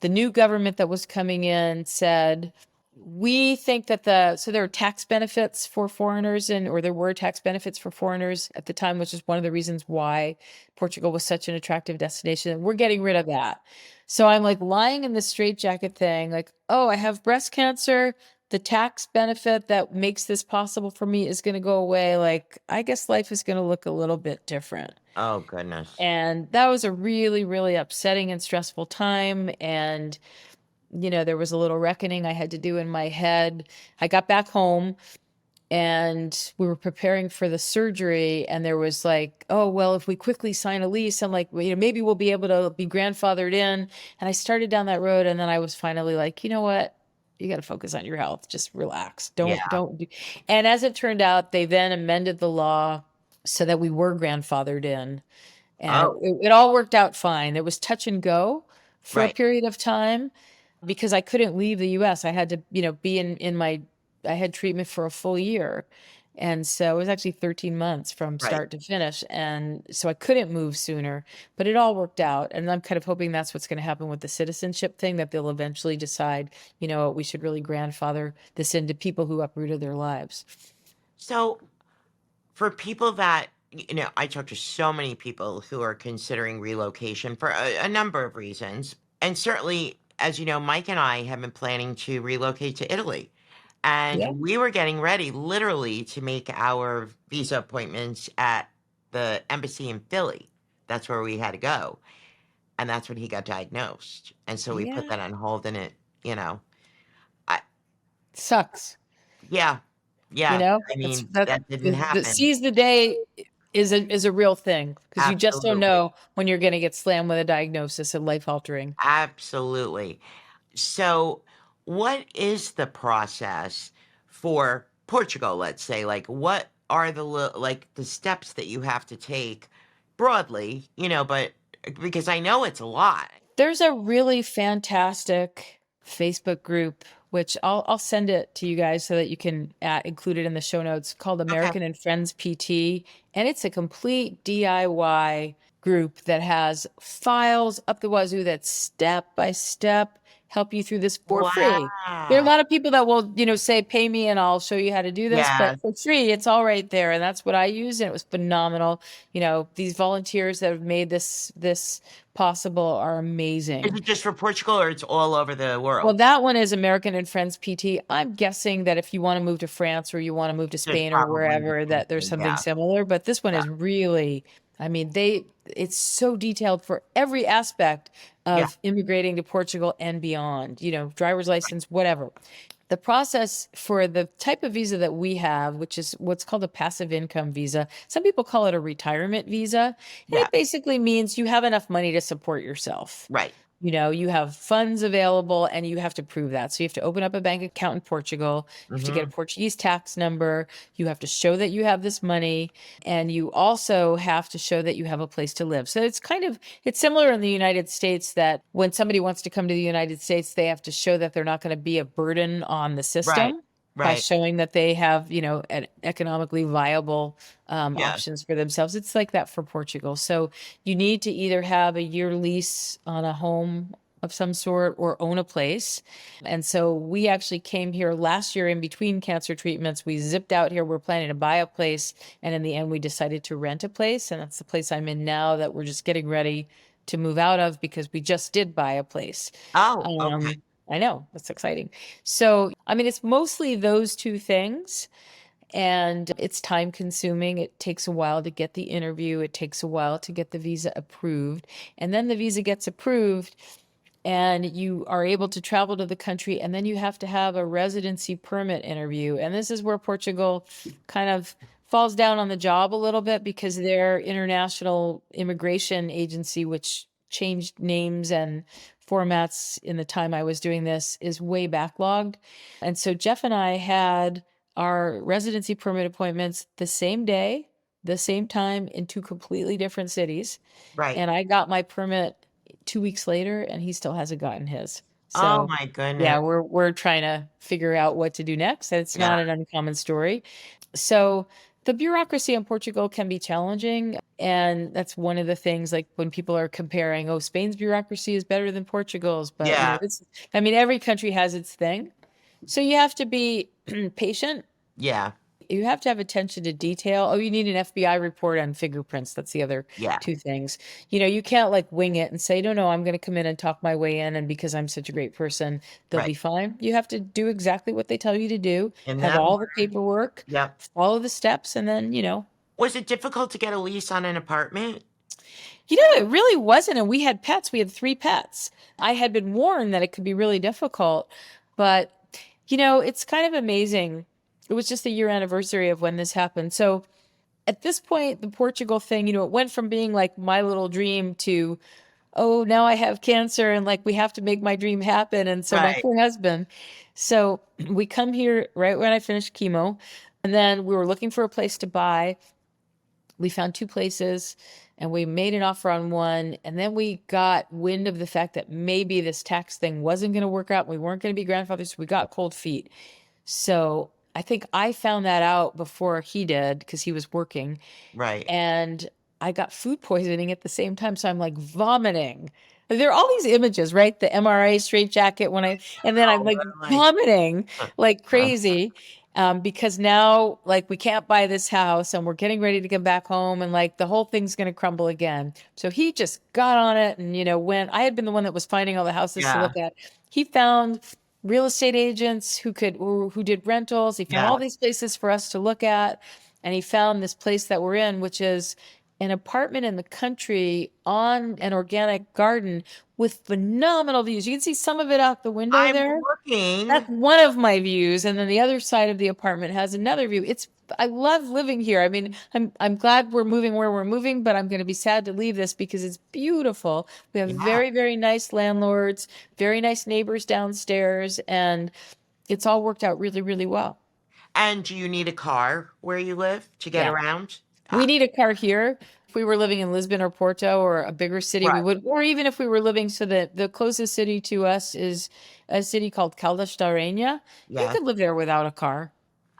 The new government that was coming in said, we think that so there are tax benefits for foreigners or there were tax benefits for foreigners at the time, which is one of the reasons why Portugal was such an attractive destination. We're getting rid of that. So I'm like lying in this straitjacket thing, like, oh, I have breast cancer. The tax benefit that makes this possible for me is going to go away. Like, I guess life is going to look a little bit different. Oh, goodness. And that was a really, really upsetting and stressful time. And there was a little reckoning I had to do in my head. I got back home and we were preparing for the surgery, and there was like, oh, well, if we quickly sign a lease, I'm like, well, maybe we'll be able to be grandfathered in. And I started down that road, and then I was finally like, you know what? You got to focus on your health. Just relax. Yeah. Don't do. And as it turned out, they then amended the law so that we were grandfathered in. And Oh, it all worked out fine. It was touch and go for a right. period of time because I couldn't leave the US. I had to, be in my, I had treatment for a full year. And so it was actually 13 months from Right. start to finish. And so I couldn't move sooner, but it all worked out. And I'm kind of hoping that's what's going to happen with the citizenship thing, that they'll eventually decide, we should really grandfather this into people who uprooted their lives. So for people that, I talk to so many people who are considering relocation for a number of reasons. And certainly, as you know, Mike and I have been planning to relocate to Italy. And Yeah. we were getting ready literally to make our visa appointments at the embassy in Philly. That's where we had to go. And that's when he got diagnosed. And so we put Yeah. that on hold, and I, Sucks. yeah, yeah. I That's mean, that that didn't the happen. seize the day is a real thing because you just don't Absolutely. know when you're going to get slammed with a diagnosis and life altering. Absolutely. So, what is the process for Portugal, let's say? Like, what are like the steps that you have to take broadly, but because I know it's a lot. There's a really fantastic Facebook group, which I'll send it to you guys so that you can include it in the show notes, called Okay. American and Friends PT. And it's a complete DIY group that has files up the wazoo that step by step help you through this for free. There are a Wow. lot of people that will, say, pay me and I'll show you how to do this, Yeah. but for free, it's all right there. And that's what I use. And it was phenomenal. These volunteers that have made this possible are Is amazing. it just for Portugal, or it's all over the Well, world? that one is American and Friends PT. I'm guessing that if you want to move to France or you want to move to There's Spain or probably the wherever, same that there's thing. something Yeah. similar. But this one Yeah. is really, I mean, it's so detailed for every aspect Yeah. of immigrating to Portugal and beyond, driver's license, whatever. The process for the type of visa that we have, which is what's called a passive income visa, some people call it a retirement visa. And Yeah. it basically means you have enough money to support yourself. Right. You have funds available and you have to prove that. So you have to open up a bank account in Portugal. You have to get a Hmm. Portuguese tax number. You have to show that you have this money. And you also have to show that you have a place to live. So it's similar in the United States that when somebody wants to come to the United States, they have to show that they're not going to be a burden on the Right. system by Right. showing that they have, an economically viable Yeah. options for themselves. It's like that for Portugal. So you need to either have a year lease on a home of some sort or own a place. And so we actually came here last year in between cancer treatments. We zipped out here. We're planning to buy a place. And in the end, we decided to rent a place. And that's the place I'm in now that we're just getting ready to move out of because we just did buy a place. Oh, okay. I know, that's exciting. So, I mean, it's mostly those two things. And it's time consuming. It takes a while to get the interview. It takes a while to get the visa approved. And then the visa gets approved and you are able to travel to the country. And then you have to have a residency permit interview. And this is where Portugal kind of falls down on the job a little bit because their international immigration agency, which changed names and formats in the time I was doing this, is way backlogged. And so Jeff and I had our residency permit appointments the same day, the same time in two completely different cities. Right. And I got my permit 2 weeks later and he still hasn't gotten his. Oh So my goodness. yeah, we're trying to figure out what to do next. And it's Yeah. not an uncommon story. So the bureaucracy in Portugal can be challenging. And that's one of the things, like when people are comparing, oh, Spain's bureaucracy is better than Portugal's. But, Yeah. every country has its thing. So you have to be patient. Yeah. You have to have attention to detail. Oh, you need an FBI report on fingerprints. That's the other Yeah. two things. You can't like wing it and say, no, I'm going to come in and talk my way in. And because I'm such a great person, they'll Right. be fine. You have to do exactly what they tell you to do, In have that all the order. paperwork, Yep. follow the steps, and then, Was it difficult to get a lease on an apartment? It really wasn't. And we had pets. We had 3 pets. I had been warned that it could be really difficult, but it's kind of amazing. It was just the year anniversary of when this happened. So at this point, the Portugal thing, it went from being like my little dream to, oh, now I have cancer and like we have to make my dream happen. And so my Right. poor husband. So we come here right when I finished chemo, and then we were looking for a place to buy. We found 2 places and we made an offer on one. And then we got wind of the fact that maybe this tax thing wasn't going to work out. We weren't going to be grandfathers. So we got cold feet. So I think I found that out before he did because he was working. Right. And I got food poisoning at the same time. So I'm like vomiting. There are all these images, right? The MRA straitjacket and then I'm Oh, like really? vomiting like crazy. Because now like we can't buy this house and we're getting ready to get back home and like the whole thing's going to crumble again. So he just got on it. And, when I had been the one that was finding all the houses to Yeah. look at, he found real estate agents who did rentals. He found Yeah. all these places for us to look at. And he found this place that we're in, which is an apartment in the country on an organic garden with phenomenal views. You can see some of it out the window I'm there. looking. That's one of my views. And then the other side of the apartment has another view. I love living here. I mean, I'm glad we're moving where we're moving, but I'm going to be sad to leave this because it's beautiful. We have Yeah. very, very nice landlords, very nice neighbors downstairs, and it's all worked out really, really well. And do you need a car where you live to get Yeah. around? We need a car here. If we were living in Lisbon or Porto or a bigger city, we Right. would, or even if we were living, so that the closest city to us is a city called Caldas da Rainha. You Yeah. could live there without a car.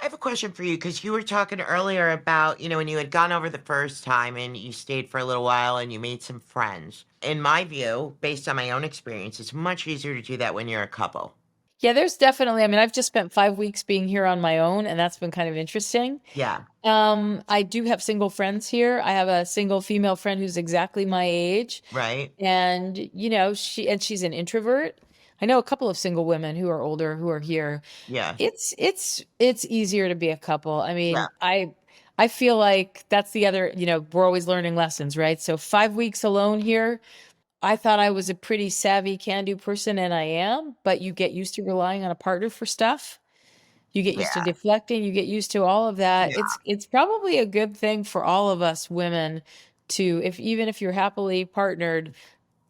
I have a question for you because you were talking earlier about, when you had gone over the first time and you stayed for a little while and you made some friends. In my view, based on my own experience, it's much easier to do that when you're a couple. Yeah, there's definitely, I mean, I've just spent 5 weeks being here on my own, and that's been kind of interesting. Yeah. I do have single friends here. I have a single female friend who's exactly my age. Right. And, she's an introvert. I know a couple of single women who are older who are here. Yeah. It's easier to be a couple. I Yeah. mean, I feel like that's the other, we're always learning lessons, right? So 5 weeks alone here, I thought I was a pretty savvy can-do person, and I am, but you get used to relying on a partner for stuff. You get used to Yeah. deflecting, you get used to all of that. Yeah. It's probably a good thing for all of us women to, even if you're happily partnered,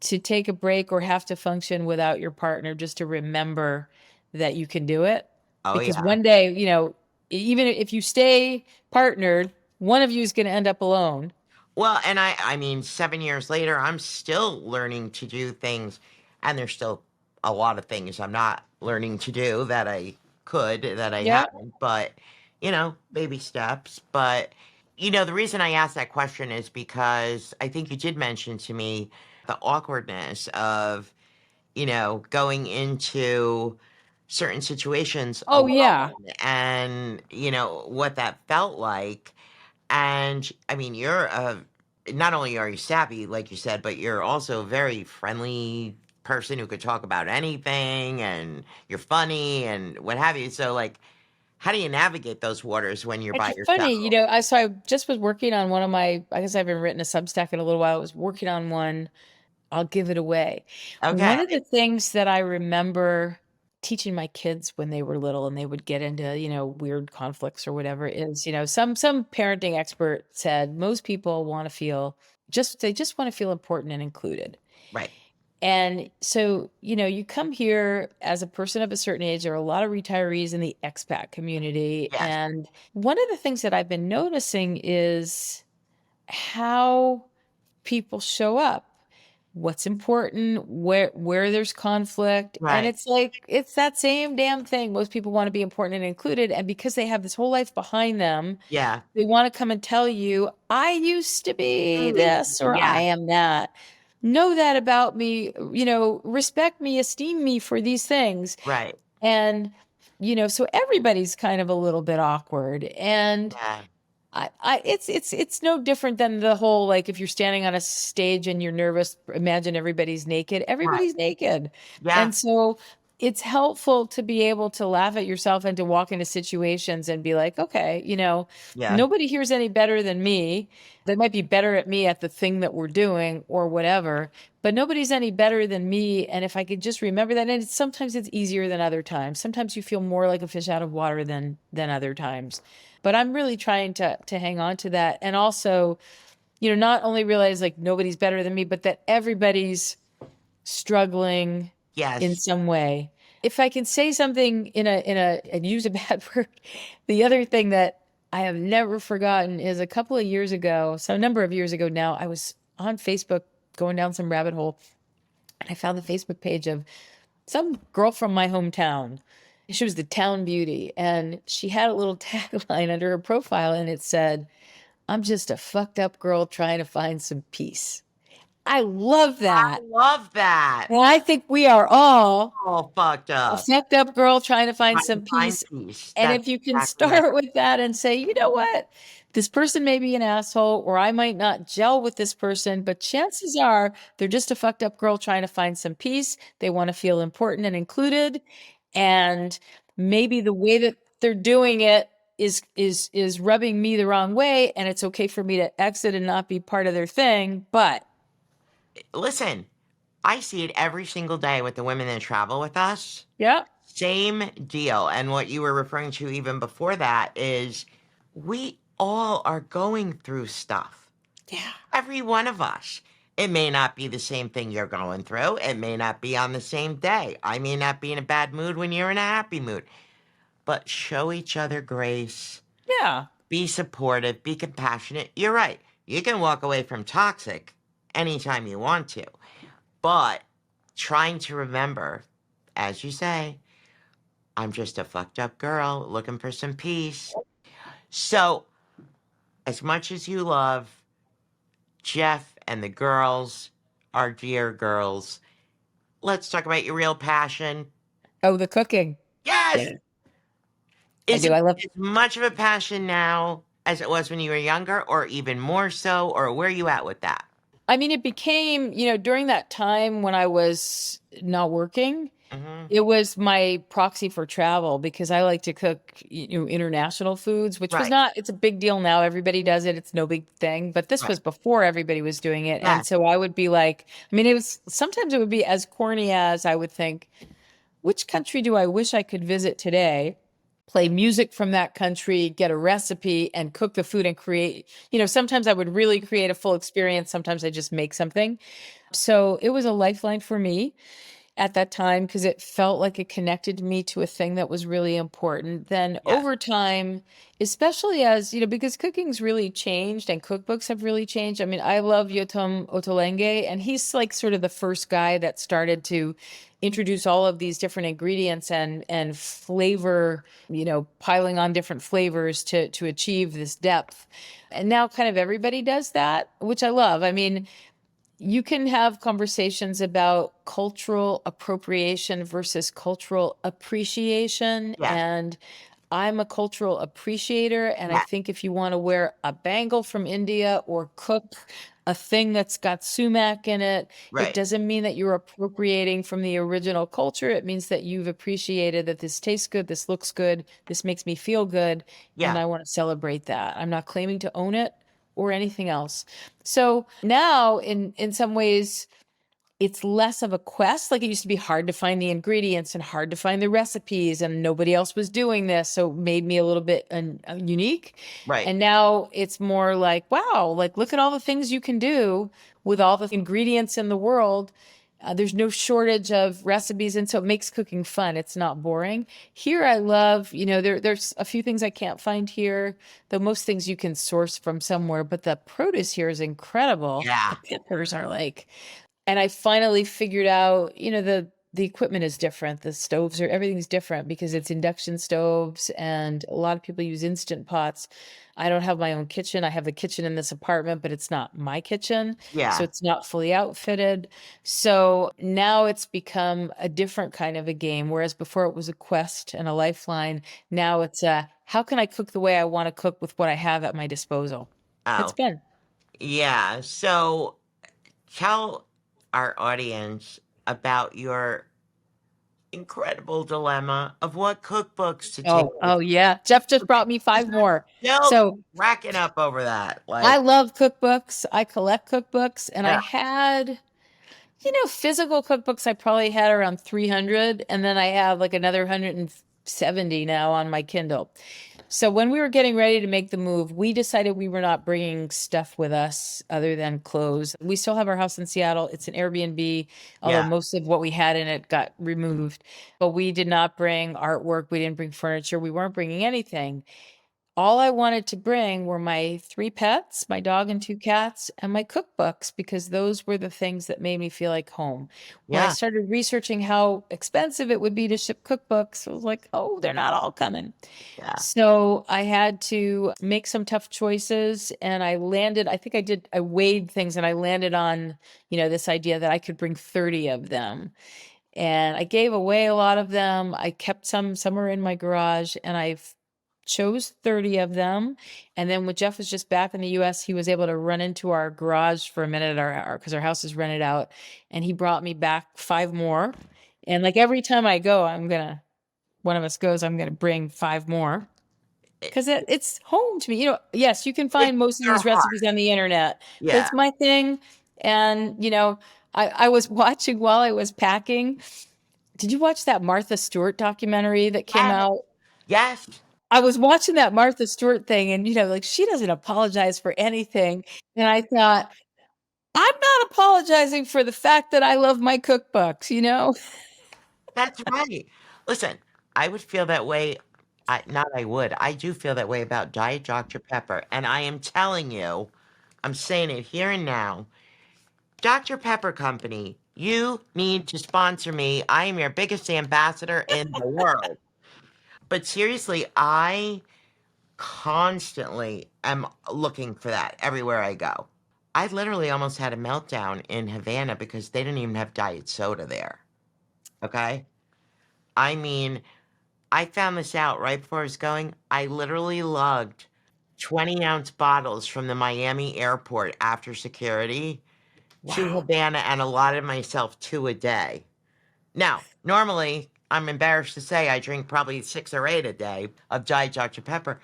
to take a break or have to function without your partner, just to remember that you can do it. Oh, Because yeah. one day, even if you stay partnered, one of you is going to end up alone. Well, and I mean, 7 years later, I'm still learning to do things, and there's still a lot of things I'm not learning to do that I Yeah. haven't, but, baby steps. But, the reason I asked that question is because I think you did mention to me the awkwardness of, going into certain situations Oh, yeah. alone and, what that felt like. And I mean, not only are you savvy, like you said, but you're also a very friendly person who could talk about anything and you're funny and what have you. So, like, how do you navigate those waters when you're by It's yourself? funny, I just was working on one of I guess I haven't written a Substack in a little while. I was working on one. I'll give it away. Okay. One of the things that I remember teaching my kids when they were little and they would get into, weird conflicts or whatever is, some parenting expert said most people want to feel they just want to feel important and included. Right. And so, you come here as a person of a certain age. There are a lot of retirees in the expat community. Yes. And one of the things that I've been noticing is how people show up, what's important, where there's conflict. And Right. it's like, it's that same damn thing. Most people want to be important and included. And because they have this whole life behind them, Yeah. they want to come and tell you, I used to be this or Yeah. I am that. Know that about me, respect me, esteem me for these things. Right. And, so everybody's kind of a little bit awkward. And Yeah. it's no different than the whole, like, if you're standing on a stage and you're nervous, imagine everybody's naked. Right. Everybody's naked. Yeah. And so it's helpful to be able to laugh at yourself and to walk into situations and be like, okay, Yeah. nobody here's any better than me. They might be better at me at the thing that we're doing or whatever, but nobody's any better than me. And if I could just remember that, and sometimes it's easier than other times. Sometimes you feel more like a fish out of water than other times. But I'm really trying to hang on to that. And also, not only realize like nobody's better than me, but that everybody's struggling in Yes. some way. If I can say something and use a bad word, the other thing that I have never forgotten is a couple of years ago, so a number of years ago now, I was on Facebook going down some rabbit hole, and I found the Facebook page of some girl from my hometown. She was the town beauty, and she had a little tagline under her profile, and it said, "I'm just a fucked up girl trying to find some peace." I love I that. love that. And I think we are all All fucked a up. fucked up girl trying to find Trying some to find peace. peace. And That's if you can exactly right. start with that and say, you know what? This person may be an asshole, or I might not gel with this person, but chances are they're just a fucked up girl trying to find some peace. They want to feel important and included. And maybe the way that they're doing it is rubbing me the wrong way. And it's okay for me to exit and not be part of their thing. But Listen, I see it every single day with the women that travel with us. yeah, Same deal. And what you were referring to even before that is we all are going through stuff. yeah, Every one of us. It may not be the same thing you're going through. It may not be on the same day. I may not be in a bad mood when you're in a happy mood. But show each other grace. yeah. Be supportive. Be compassionate. You're right. You can walk away from toxic anytime you want to. But trying to remember, as you say, I'm just a fucked up girl looking for some peace. So, as much as you love Jeff and the girls, our dear girls, let's talk about your real passion. Oh, the cooking. Yes! Yeah. I Is do. it I love as much of a passion now as it was when you were younger, or even more so, or where are you at with that? I mean, it became, during that time when I was not working, Mm-hmm. it was my proxy for travel because I like to cook, international foods, which was Right. not, it's a big deal now. Everybody does it. It's no big thing. But this Right. was before everybody was doing it. And Yes. so I would be like, I mean, sometimes it would be as corny as I would think, which country do I wish I could visit today? Play music from that country, get a recipe, and cook the food and create. Sometimes I would really create a full experience. Sometimes I just make something. So it was a lifeline for me at that time because it felt like it connected me to a thing that was really important. Then Yes. over time, especially as, because cooking's really changed and cookbooks have really changed. I mean, I love Yotam Otolenge, and he's like sort of the first guy that started to introduce all of these different ingredients and flavor, piling on different flavors to achieve this depth. And now kind of everybody does that, which I love. I mean, you can have conversations about cultural appropriation versus cultural appreciation. Yes. And I'm a cultural appreciator. And I Yes. think if you want to wear a bangle from India or cook a thing that's got sumac in it, it Right. doesn't mean that you're appropriating from the original culture. It means that you've appreciated that this tastes good, this looks good, this makes me feel good. And Yeah. I want to celebrate that. I'm not claiming to own it or anything else. So now in some ways it's less of a quest. Like it used to be hard to find the ingredients and hard to find the recipes and nobody else was doing this. So it made me a little bit unique. Right. And now it's more like, wow, like look at all the things you can do with all the ingredients in the world. There's no shortage of recipes. And so it makes cooking fun. It's not boring. Here I love, there's a few things I can't find here, though most things you can source from somewhere. But the produce here is incredible. Yeah. The peppers are like, and I finally figured out, the equipment is different. The stoves everything's different because it's induction stoves and a lot of people use Instant Pots. I don't have my own kitchen. I have the kitchen in this apartment, but it's not my kitchen. Yeah. So it's not fully outfitted. So now it's become a different kind of a game. Whereas before it was a quest and a lifeline. Now it's how can I cook the way I want to cook with what I have at my disposal? It's Oh. fun. Yeah. So tell our audience about your incredible dilemma of what cookbooks to take. Oh yeah. Jeff just brought me 5 more. Still So racking up over that. I Like, love cookbooks. I collect cookbooks, and I yeah, had, physical cookbooks, I probably had around 300, and then I have like another 170 now on my Kindle. So when we were getting ready to make the move, we decided we were not bringing stuff with us other than clothes. We still have our house in Seattle. It's an Airbnb, although yeah, most of what we had in it got removed. But we did not bring artwork. We didn't bring furniture. We weren't bringing anything. All I wanted to bring were my 3 pets, my dog and 2 cats, and my cookbooks, because those were the things that made me feel like home. When I yeah, started researching how expensive it would be to ship cookbooks, I was like, oh, they're not all coming. yeah. So I had to make some tough choices, and I weighed things, and I landed on, this idea that I could bring 30 of them. And I gave away a lot of them. I kept some were in my garage, and I chose 30 of them. And then when Jeff was just back in the US, he was able to run into our garage for a minute, because our house is rented out, and he brought me back 5 more. And like every time I go, one of us goes, I'm gonna bring 5 more, It, because it's home to me. Yes, you can it's find most of your these heart. recipes on the internet, but Yeah. it's my thing. And I was watching while I was packing. Did you watch that Martha Stewart documentary that came Yes. out? Yes. I was watching that Martha Stewart thing, and like, she doesn't apologize for anything. And I thought, I'm not apologizing for the fact that I love my cookbooks. That's right. Listen, I would feel that way. Not I would. I do feel that way about Diet Dr. Pepper. And I am telling you, I'm saying it here and now. Dr. Pepper Company, you need to sponsor me. I am your biggest ambassador in the world. But seriously, I constantly am looking for that everywhere I go. I literally almost had a meltdown in Havana because they didn't even have diet soda there. Okay? I mean, I found this out right before I was going. I literally lugged 20-ounce bottles from the Miami airport after security to Wow. Havana and allotted myself 2 a day. Now, normally, I'm embarrassed to say I drink probably 6 or 8 a day of Diet Dr. Pepper,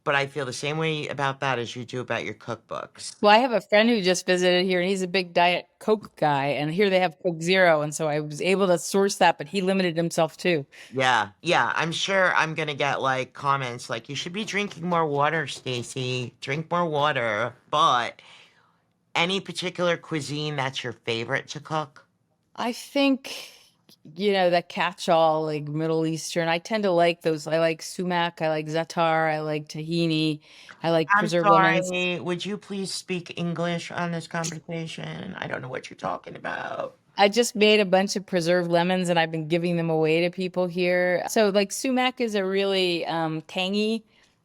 but I feel the same way about that as you do about your cookbooks. Well, I have a friend who just visited here, and he's a big Diet Coke guy, and here they have Coke Zero, and so I was able to source that, but he limited himself too. Yeah, yeah, I'm sure I'm gonna get like comments like you should be drinking more water, Stacey. Drink more water. But any particular cuisine that's your favorite to cook? I think, that catch-all, like Middle Eastern. I tend to like those. I like sumac, I like za'atar, I like tahini, I like I'm preserved lemons. sorry, would you please speak English on this conversation? I don't know what you're talking about. I just made a bunch of preserved lemons, and I've been giving them away to people here. So like sumac is a really tangy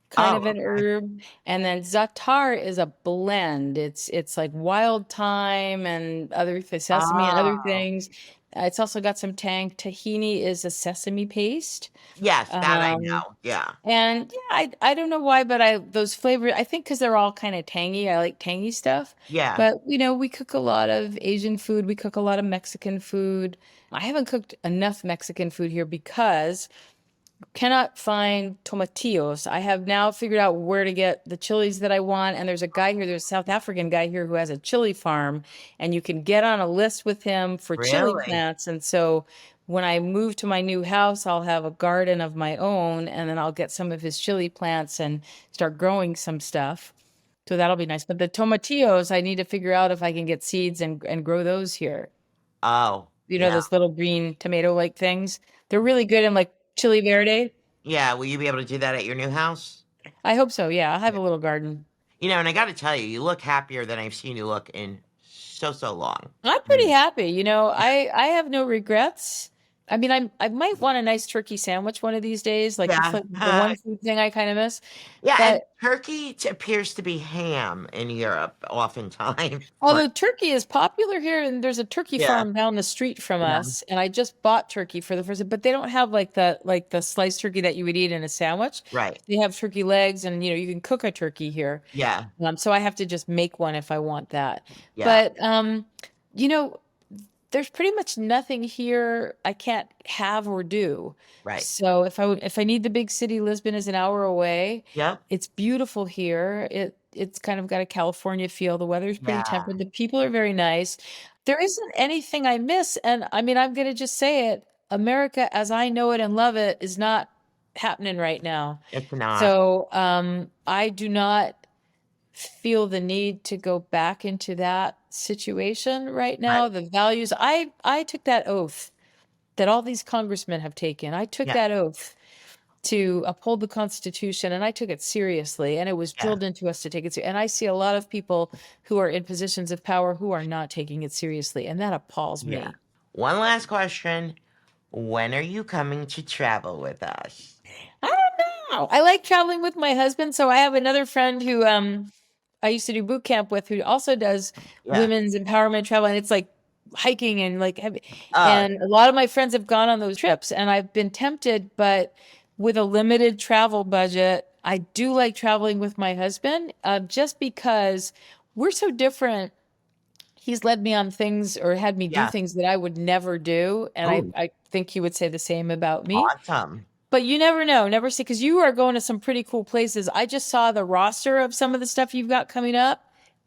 kind Oh, of an okay. herb, and then za'atar is a blend. It's like wild thyme and other sesame and other Oh, things. It's also got some tang. Tahini is a sesame paste. yes, that I Um, know. Yeah, and yeah, I don't know why, but those flavors, I think because they're all kind of tangy. I like tangy stuff. yeah. But we cook a lot of Asian food. We cook a lot of Mexican food. I haven't cooked enough Mexican food here because cannot find tomatillos. I have now figured out where to get the chilies that I want. And there's a South African guy here who has a chili farm, and you can get on a list with him for chili Really? plants. And so when I move to my new house, I'll have a garden of my own, and then I'll get some of his chili plants and start growing some stuff. So that'll be nice. But the tomatillos, I need to figure out if I can get seeds and grow those here. Oh, yeah. Those little green tomato-like things. They're really good in like chili verde. Yeah, will you be able to do that at your new house? I hope so. Yeah, I'll have a little garden. And I gotta tell you, you look happier than I've seen you look in so, so long. I'm I pretty mean, happy. I have no regrets. I mean, I might want a nice turkey sandwich one of these days. Like it's yeah. like the one food thing I kind of miss. Yeah, and But turkey appears to be ham in Europe oftentimes. But although turkey is popular here, and there's a turkey yeah, farm down the street from yeah, us, and I just bought turkey for the first time, but they don't have like the sliced turkey that you would eat in a sandwich. right. They have turkey legs, and you can cook a turkey here. Yeah, So I have to just make one if I want that. yeah. But you know, there's pretty much nothing here I can't have or do. Right. So if I need the big city, Lisbon is an hour away. Yep. It's beautiful here. It's kind of got a California feel. The weather's pretty Yeah. temperate. The people are very nice. There isn't anything I miss. And I mean, I'm gonna just say it. America as I know it and love it is not happening right now. It's not. So I do not feel the need to go back into that situation right Right. now. The values I took that oath that all these congressmen have taken. I took Yeah. that oath to uphold the Constitution, and I took it seriously, and it was Yeah. drilled into us to take it seriously. And I see a lot of people who are in positions of power who are not taking it seriously, and that appalls Yeah. me. One last question. When are you coming to travel with us? I don't know. I like traveling with my husband, so I have another friend who I used to do boot camp with who also does Yeah. women's empowerment travel, and it's like hiking and like heavy. Oh, And a lot of my friends have gone on those trips, and I've been tempted, but with a limited travel budget, I do like traveling with my husband, just because we're so different. He's led me on things or had me do yeah. things that I would never do, and Ooh, I think he would say the same about me. awesome. But you never know, never see, because you are going to some pretty cool places. I just saw the roster of some of the stuff you've got coming up.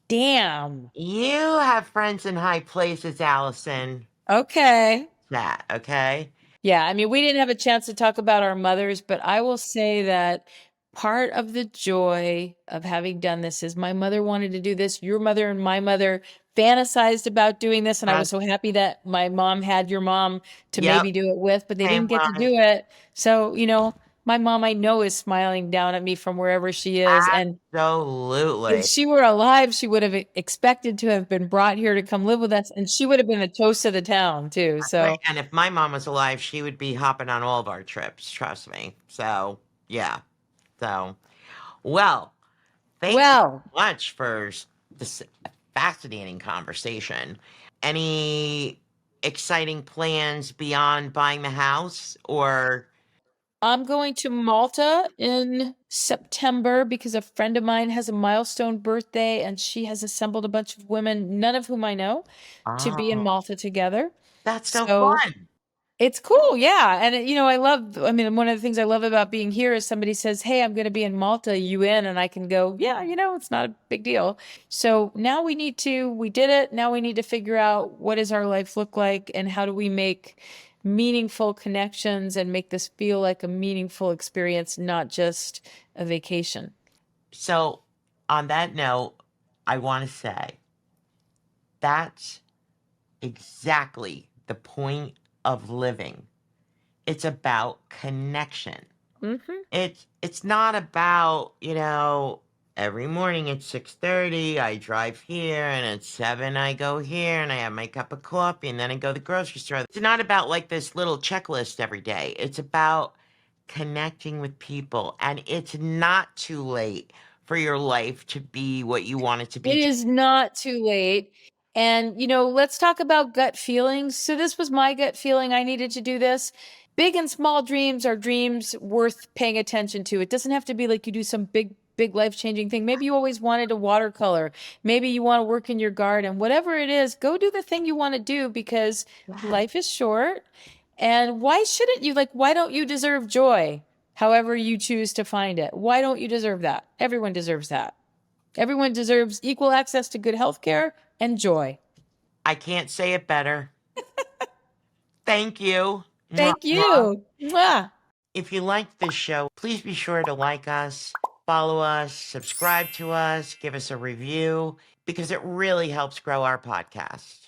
Damn. You have friends in high places, Allison. Okay. That, okay? Yeah, I mean, we didn't have a chance to talk about our mothers, but I will say that part of the joy of having done this is my mother wanted to do this. Your mother and my mother fantasized about doing this. And I was so happy that my mom had your mom to Yep. maybe do it with, but they Same didn't get to line. do it. So, my mom I know is smiling down at me from wherever she is. And Absolutely. if she were alive, she would have expected to have been brought here to come live with us. And she would have been the toast of the town, too. So, And if my mom was alive, she would be hopping on all of our trips, trust me. So, yeah. So, well, thank you so much for this fascinating conversation. Any exciting plans beyond buying the house or I'm going to Malta in September because a friend of mine has a milestone birthday and she has assembled a bunch of women, none of whom I know, to be in oh, Malta together. that's so So fun. it's cool, yeah. And one of the things I love about being here is somebody says, "Hey, I'm going to be in Malta, you in?" And I can go, "Yeah, it's not a big deal." So now we did it. Now we need to figure out what does our life look like and how do we make meaningful connections and make this feel like a meaningful experience, not just a vacation. So, on that note, I want to say that's exactly the point of living. It's about connection. Mm-hmm. It's not about, every morning at 6:30 I drive here and at 7 I go here and I have my cup of coffee and then I go to the grocery store. It's not about like this little checklist every day. It's about connecting with people, and it's not too late for your life to be what you want it to It be. is not too late. And, let's talk about gut feelings. So this was my gut feeling. I needed to do this. Big and small dreams are dreams worth paying attention to. It doesn't have to be like you do some big life-changing thing. Maybe you always wanted to watercolor. Maybe you want to work in your garden. Whatever it is, go do the thing you want to do because life is short. And why shouldn't you? Like, why don't you deserve joy? However you choose to find it. Why don't you deserve that? Everyone deserves that. Everyone deserves equal access to good health care and joy. I can't say it better. Thank you. Thank Mwah, mwah. you. Mwah. If you liked this show, please be sure to like us, follow us, subscribe to us, give us a review, because it really helps grow our podcast.